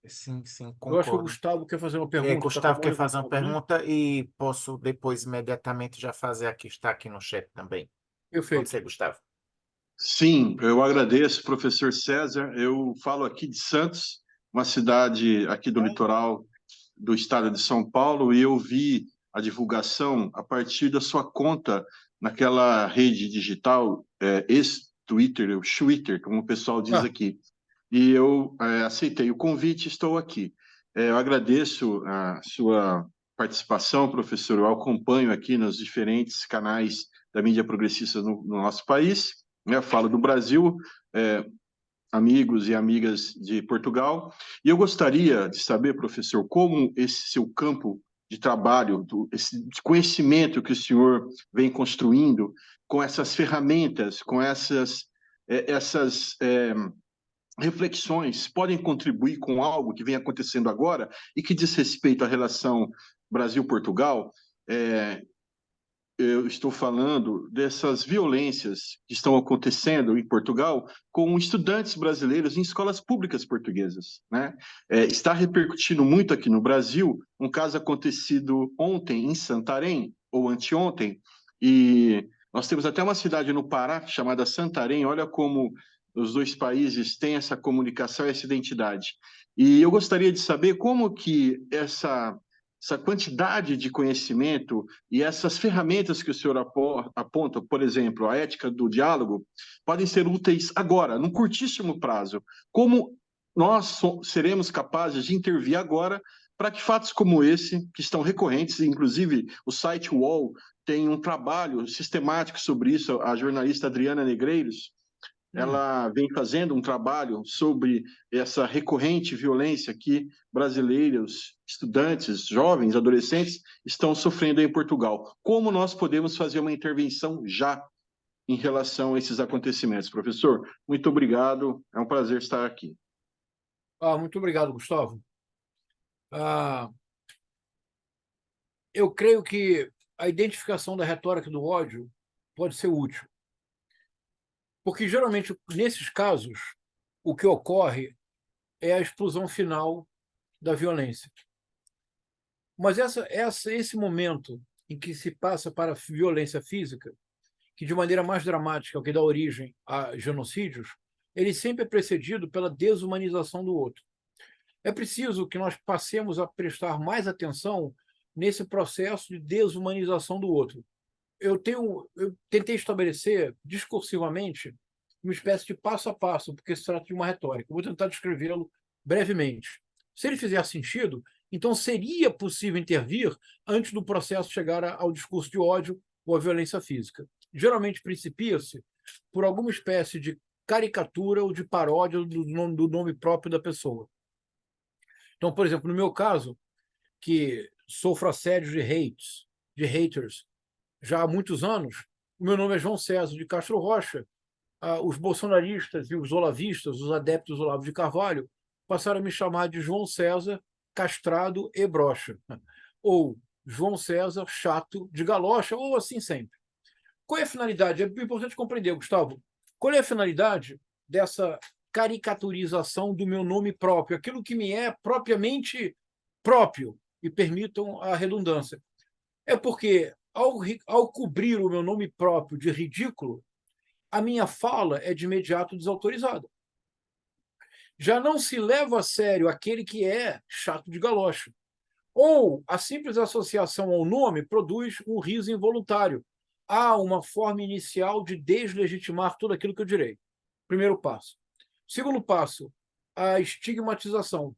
Sim, sim, Eu acho que o concordo. Gustavo quer fazer uma pergunta. Gustavo quer fazer uma Gustavo, né? pergunta e posso depois imediatamente já fazer aqui, está aqui no chat também. Pode Perfeito. ser, Gustavo. Sim, eu agradeço, professor César. Eu falo aqui de Santos, uma cidade aqui do litoral do estado de São Paulo, e eu vi a divulgação a partir da sua conta naquela rede digital, ex-Twitter, o Twitter, como o pessoal diz aqui. E eu aceitei o convite e estou aqui. Eu agradeço a sua participação, professor. Eu acompanho aqui nos diferentes canais da mídia progressista no nosso país. Eu falo do Brasil, amigos e amigas de Portugal. E eu gostaria de saber, professor, como esse seu campo de trabalho, esse conhecimento que o senhor vem construindo, com essas ferramentas, com essas reflexões, podem contribuir com algo que vem acontecendo agora e que diz respeito à relação Brasil-Portugal. Eu estou falando dessas violências que estão acontecendo em Portugal com estudantes brasileiros em escolas públicas portuguesas, né? Está repercutindo muito aqui no Brasil um caso acontecido ontem em Santarém, ou anteontem, e nós temos até uma cidade no Pará chamada Santarém. Olha como os dois países têm essa comunicação, essa identidade. E eu gostaria de saber como que essa quantidade de conhecimento e essas ferramentas que o senhor aponta, por exemplo, a ética do diálogo, podem ser úteis agora, num curtíssimo prazo. Como nós seremos capazes de intervir agora para que fatos como esse, que estão recorrentes, inclusive o site UOL tem um trabalho sistemático sobre isso, a jornalista Adriana Negreiros, ela vem fazendo um trabalho sobre essa recorrente violência que brasileiros, estudantes, jovens, adolescentes estão sofrendo em Portugal. Como nós podemos fazer uma intervenção já em relação a esses acontecimentos? Professor, muito obrigado, é um prazer estar aqui. Muito obrigado, Gustavo. Eu creio que a identificação da retórica do ódio pode ser útil. Porque, geralmente, nesses casos, o que ocorre é a explosão final da violência. Mas esse momento em que se passa para a violência física, que de maneira mais dramática é o que dá origem a genocídios, ele sempre é precedido pela desumanização do outro. É preciso que nós passemos a prestar mais atenção nesse processo de desumanização do outro. Eu tentei estabelecer discursivamente uma espécie de passo a passo, porque se trata de uma retórica. Vou tentar descrevê-lo brevemente. Se ele fizer sentido, então seria possível intervir antes do processo chegar ao discurso de ódio ou à violência física. Geralmente principia-se por alguma espécie de caricatura ou de paródia do nome próprio da pessoa. Então, por exemplo, no meu caso, que sofro assédio de haters, já há muitos anos, o meu nome é João César de Castro Rocha. Os bolsonaristas e os olavistas, os adeptos do Olavo de Carvalho, passaram a me chamar de João César castrado e broxa, ou João César chato de galocha, ou assim sempre. Qual é a finalidade? É importante compreender, Gustavo. Qual é a finalidade dessa caricaturização do meu nome próprio, aquilo que me é propriamente próprio, e permitam a redundância? É porque, ao cobrir o meu nome próprio de ridículo, a minha fala é de imediato desautorizada. Já não se leva a sério aquele que é chato de galocha. Ou a simples associação ao nome produz um riso involuntário. Há uma forma inicial de deslegitimar tudo aquilo que eu direi. Primeiro passo. Segundo passo, a estigmatização.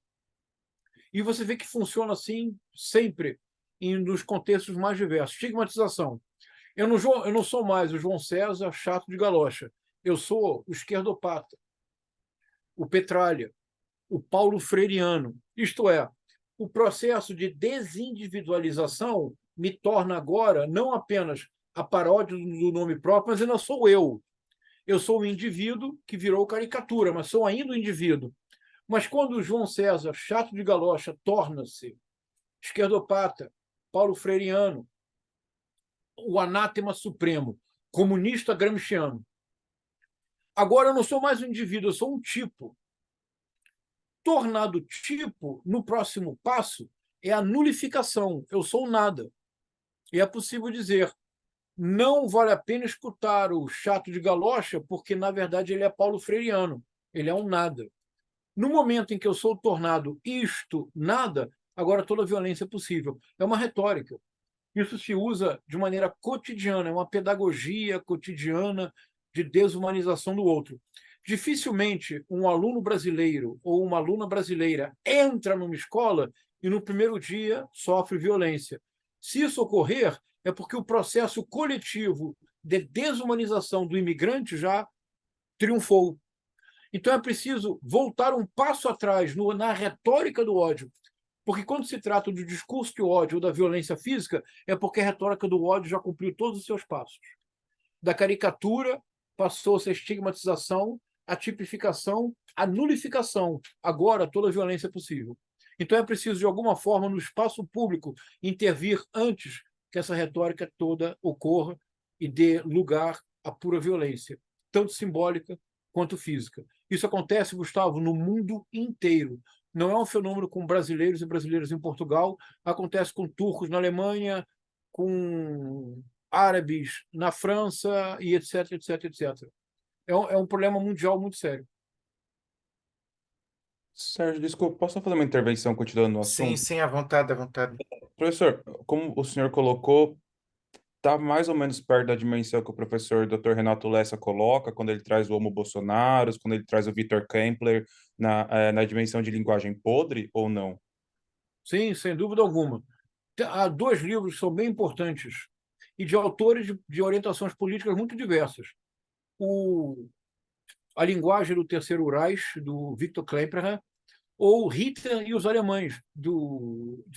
E você vê que funciona assim sempre nos contextos mais diversos. Estigmatização. Eu não sou mais o João César chato de galocha. Eu sou o esquerdopata, o petralha, o Paulo Freireano. Isto é, o processo de desindividualização me torna agora não apenas a paródia do nome próprio, mas ainda sou eu. Eu sou o indivíduo que virou caricatura, mas sou ainda o indivíduo. Mas quando o João César chato de galocha torna-se esquerdopata, Paulo Freireano, o anátema supremo, comunista gramsciano. Agora eu não sou mais um indivíduo, eu sou um tipo. Tornado tipo, no próximo passo, é a nulificação. Eu sou nada. E é possível dizer, não vale a pena escutar o chato de galocha, porque, na verdade, ele é Paulo Freireano. Ele é um nada. No momento em que eu sou tornado isto, nada, agora toda a violência é possível. É uma retórica. Isso se usa de maneira cotidiana, é uma pedagogia cotidiana de desumanização do outro. Dificilmente um aluno brasileiro ou uma aluna brasileira entra numa escola e no primeiro dia sofre violência. Se isso ocorrer, é porque o processo coletivo de desumanização do imigrante já triunfou. Então é preciso voltar um passo atrás na retórica do ódio. Porque quando se trata do discurso de ódio ou da violência física, é porque a retórica do ódio já cumpriu todos os seus passos. Da caricatura, passou-se a estigmatização, a tipificação, a nulificação. Agora, toda a violência é possível. Então, é preciso, de alguma forma, no espaço público, intervir antes que essa retórica toda ocorra e dê lugar à pura violência, tanto simbólica quanto física. Isso acontece, Gustavo, no mundo inteiro. Não é um fenômeno com brasileiros e brasileiras em Portugal, acontece com turcos na Alemanha, com árabes na França, e etc, etc, etc. É um problema mundial muito sério. Sérgio, desculpa, posso fazer uma intervenção continuando no Sim, assunto? sim, à vontade, à vontade. Professor, como o senhor colocou, está mais ou menos perto da dimensão que o professor Dr. Renato Lessa coloca, quando ele traz o Homo Bolsonaros, quando ele traz o Victor Kempler, na dimensão de linguagem podre, ou não? Sim, sem dúvida alguma. Há dois livros que são bem importantes e de autores de orientações políticas muito diversas. A Linguagem do Terceiro Reich, do Viktor Klemperer, ou Hitler e os Alemães, de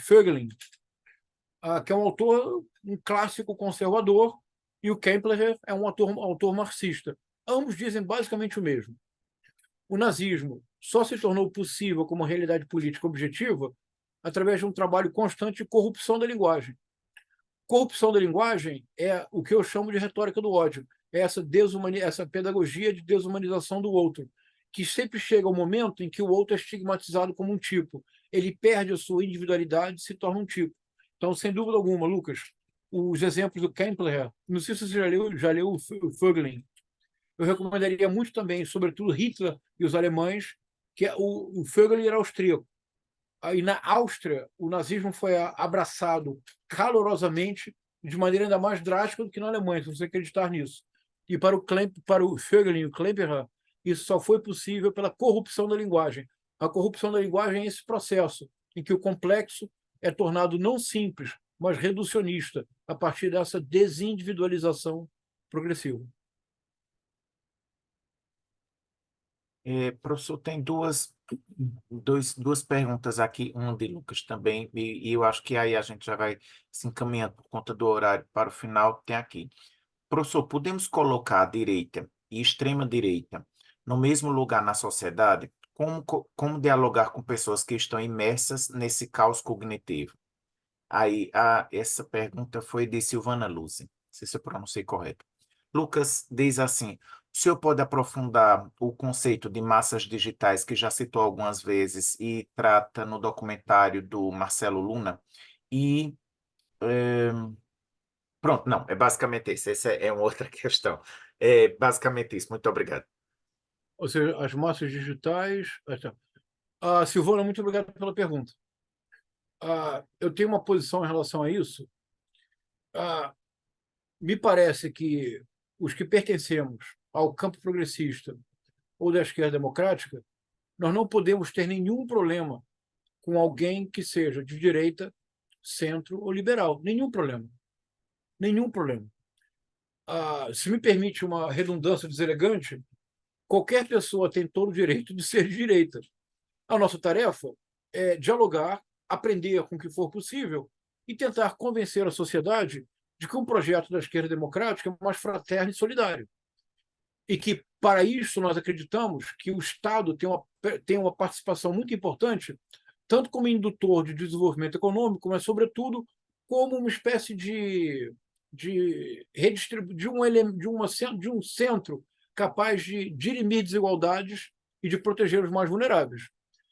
Voegelin, que é um autor, um clássico conservador, e o Kempler é um autor marxista. Ambos dizem basicamente o mesmo. O nazismo só se tornou possível como realidade política objetiva através de um trabalho constante de corrupção da linguagem. Corrupção da linguagem é o que eu chamo de retórica do ódio, é essa pedagogia de desumanização do outro, que sempre chega ao momento em que o outro é estigmatizado como um tipo. Ele perde a sua individualidade e se torna um tipo. Então, sem dúvida alguma, Lucas, os exemplos do Kempler, não sei se você já leu o Voegelin, eu recomendaria muito também, sobretudo Hitler e os alemães, que o Voegelin era austríaco. Aí na Áustria, o nazismo foi abraçado calorosamente, de maneira ainda mais drástica do que na Alemanha, se você acreditar nisso. E para o Voegelin e o Klemperer, isso só foi possível pela corrupção da linguagem. A corrupção da linguagem é esse processo em que o complexo é tornado não simples, mas reducionista, a partir dessa desindividualização progressiva. Professor, tem duas perguntas aqui, uma de Lucas também, e eu acho que aí a gente já vai se encaminhando por conta do horário para o final. Tem aqui. Professor, podemos colocar a direita e extrema-direita no mesmo lugar na sociedade? Como dialogar com pessoas que estão imersas nesse caos cognitivo? Aí, essa pergunta foi de Silvana Luzi, não sei se eu pronunciei correto. Lucas diz assim: o senhor pode aprofundar o conceito de massas digitais que já citou algumas vezes e trata no documentário do Marcelo Luna? E pronto, não, é basicamente isso. Essa é uma outra questão. É basicamente isso. Muito obrigado. Ou seja, as massas digitais. Silvana, muito obrigado pela pergunta. Eu tenho uma posição em relação a isso. Me parece que os que pertencemos ao campo progressista ou da esquerda democrática, nós não podemos ter nenhum problema com alguém que seja de direita, centro ou liberal. Nenhum problema. Nenhum problema. Se me permite uma redundância deselegante, qualquer pessoa tem todo o direito de ser de direita. A nossa tarefa é dialogar, aprender com o que for possível e tentar convencer a sociedade de que um projeto da esquerda democrática é mais fraterno e solidário. E que, para isso, nós acreditamos que o Estado tem uma participação muito importante, tanto como indutor de desenvolvimento econômico, mas, sobretudo, como uma espécie de um centro capaz de dirimir desigualdades e de proteger os mais vulneráveis.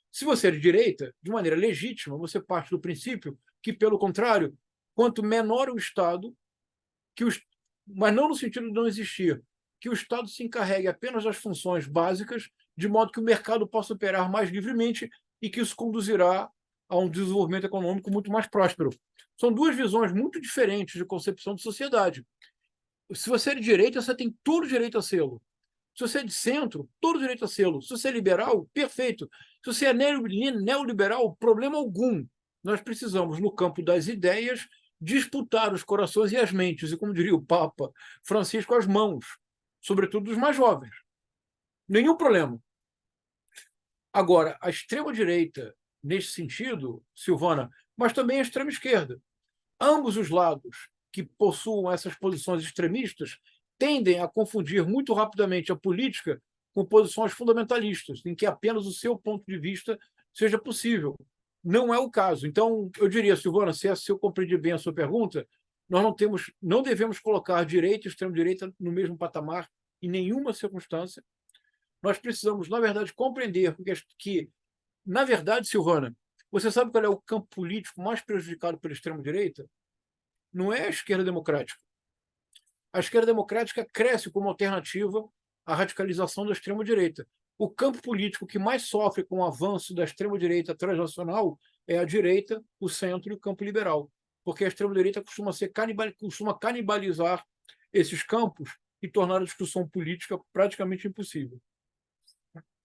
Se você é de direita, de maneira legítima, você parte do princípio que, pelo contrário, quanto menor o Estado, mas não no sentido de não existir, que o Estado se encarregue apenas das funções básicas, de modo que o mercado possa operar mais livremente e que isso conduzirá a um desenvolvimento econômico muito mais próspero. São duas visões muito diferentes de concepção de sociedade. Se você é de direita, você tem todo o direito a sê-lo. Se você é de centro, todo o direito a sê-lo. Se você é liberal, perfeito. Se você é neoliberal, problema algum. Nós precisamos, no campo das ideias, disputar os corações e as mentes, e, como diria o Papa Francisco, as mãos, sobretudo dos mais jovens. Nenhum problema. Agora, a extrema-direita, neste sentido, Silvana, mas também a extrema-esquerda, ambos os lados que possuam essas posições extremistas tendem a confundir muito rapidamente a política com posições fundamentalistas, em que apenas o seu ponto de vista seja possível. Não é o caso. Então, eu diria, Silvana, se eu compreendi bem a sua pergunta, nós não devemos colocar direita e extrema-direita no mesmo patamar em nenhuma circunstância. Nós precisamos, na verdade, compreender que, na verdade, Silvana, você sabe qual é o campo político mais prejudicado pela extrema-direita? Não é a esquerda democrática. A esquerda democrática cresce como alternativa à radicalização da extrema-direita. O campo político que mais sofre com o avanço da extrema-direita transnacional é a direita, o centro e o campo liberal, porque a extrema-direita costuma canibalizar esses campos e tornar a discussão política praticamente impossível.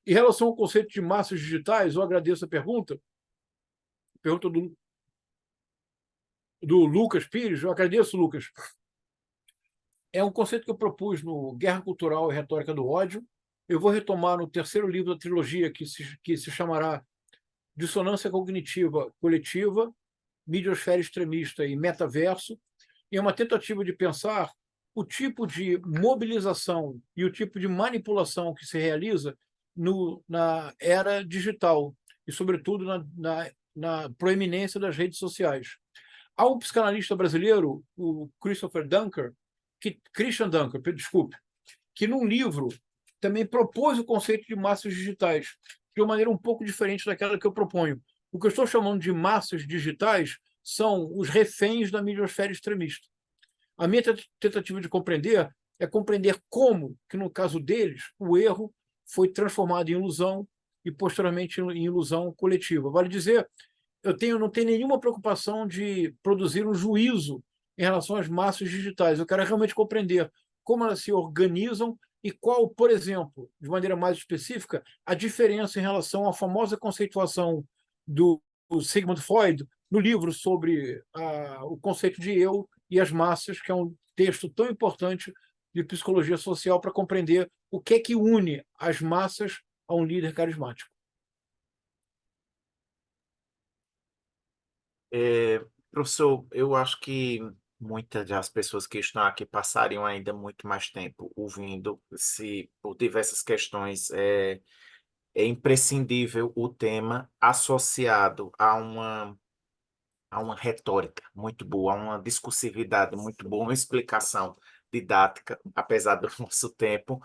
Em relação ao conceito de massas digitais, eu agradeço a pergunta do Lucas Pires, eu agradeço, Lucas. é um conceito que eu propus no Guerra Cultural e Retórica do Ódio. Eu vou retomar no terceiro livro da trilogia, que se chamará Dissonância Cognitiva Coletiva, Midiosfera Extremista e Metaverso. E é uma tentativa de pensar o tipo de mobilização e o tipo de manipulação que se realiza na era digital e, sobretudo, na proeminência das redes sociais. Há um psicanalista brasileiro, o Christian Dunker, desculpe, que num livro também propôs o conceito de massas digitais, de uma maneira um pouco diferente daquela que eu proponho. O que eu estou chamando de massas digitais são os reféns da midiosfera extremista. A minha tentativa de compreender é compreender como, que no caso deles, o erro foi transformado em ilusão e, posteriormente, em ilusão coletiva. Vale dizer, eu não tenho nenhuma preocupação de produzir um juízo em relação às massas digitais. Eu quero realmente compreender como elas se organizam e qual, por exemplo, de maneira mais específica, a diferença em relação à famosa conceituação do Sigmund Freud no livro sobre o conceito de eu e as massas, que é um texto tão importante de psicologia social para compreender o que é que une as massas a um líder carismático. Professor, eu acho que muitas das pessoas que estão aqui passariam ainda muito mais tempo ouvindo, se por diversas questões. É imprescindível o tema associado a uma retórica muito boa, a uma discursividade muito boa, uma explicação didática, apesar do nosso tempo.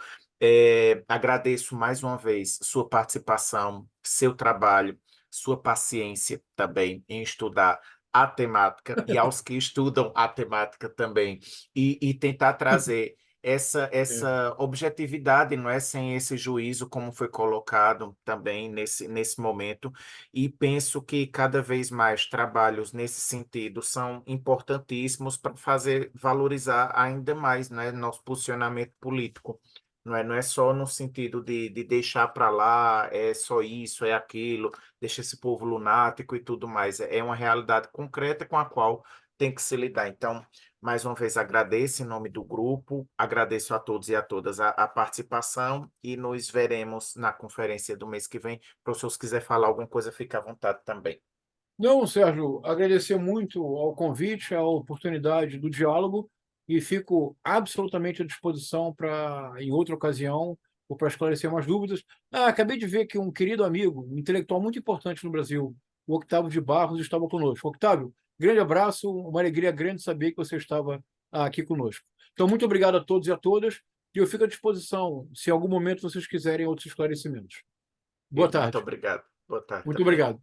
Agradeço mais uma vez sua participação, seu trabalho, sua paciência também em estudar a temática e aos que estudam a temática também, e tentar trazer essa objetividade, não é? Sem esse juízo, como foi colocado também nesse momento. E penso que cada vez mais trabalhos nesse sentido são importantíssimos para fazer valorizar ainda mais, né, nosso posicionamento político. Não é só no sentido de deixar para lá, é só isso, é aquilo, deixa esse povo lunático e tudo mais. É uma realidade concreta com a qual tem que se lidar. Então, mais uma vez, agradeço em nome do grupo, agradeço a todos e a todas a participação e nos veremos na conferência do mês que vem. Professor, se quiser falar alguma coisa, fique à vontade também. Não, Sérgio, agradecer muito ao convite, à oportunidade do diálogo e fico absolutamente à disposição para, em outra ocasião, ou para esclarecer mais dúvidas. Acabei de ver que um querido amigo, um intelectual muito importante no Brasil, o Octávio de Barros, estava conosco. Octávio, grande abraço, uma alegria grande saber que você estava aqui conosco. Então, muito obrigado a todos e a todas, e eu fico à disposição, se em algum momento vocês quiserem outros esclarecimentos. Boa tarde. Muito obrigado. Boa tarde. Muito obrigado.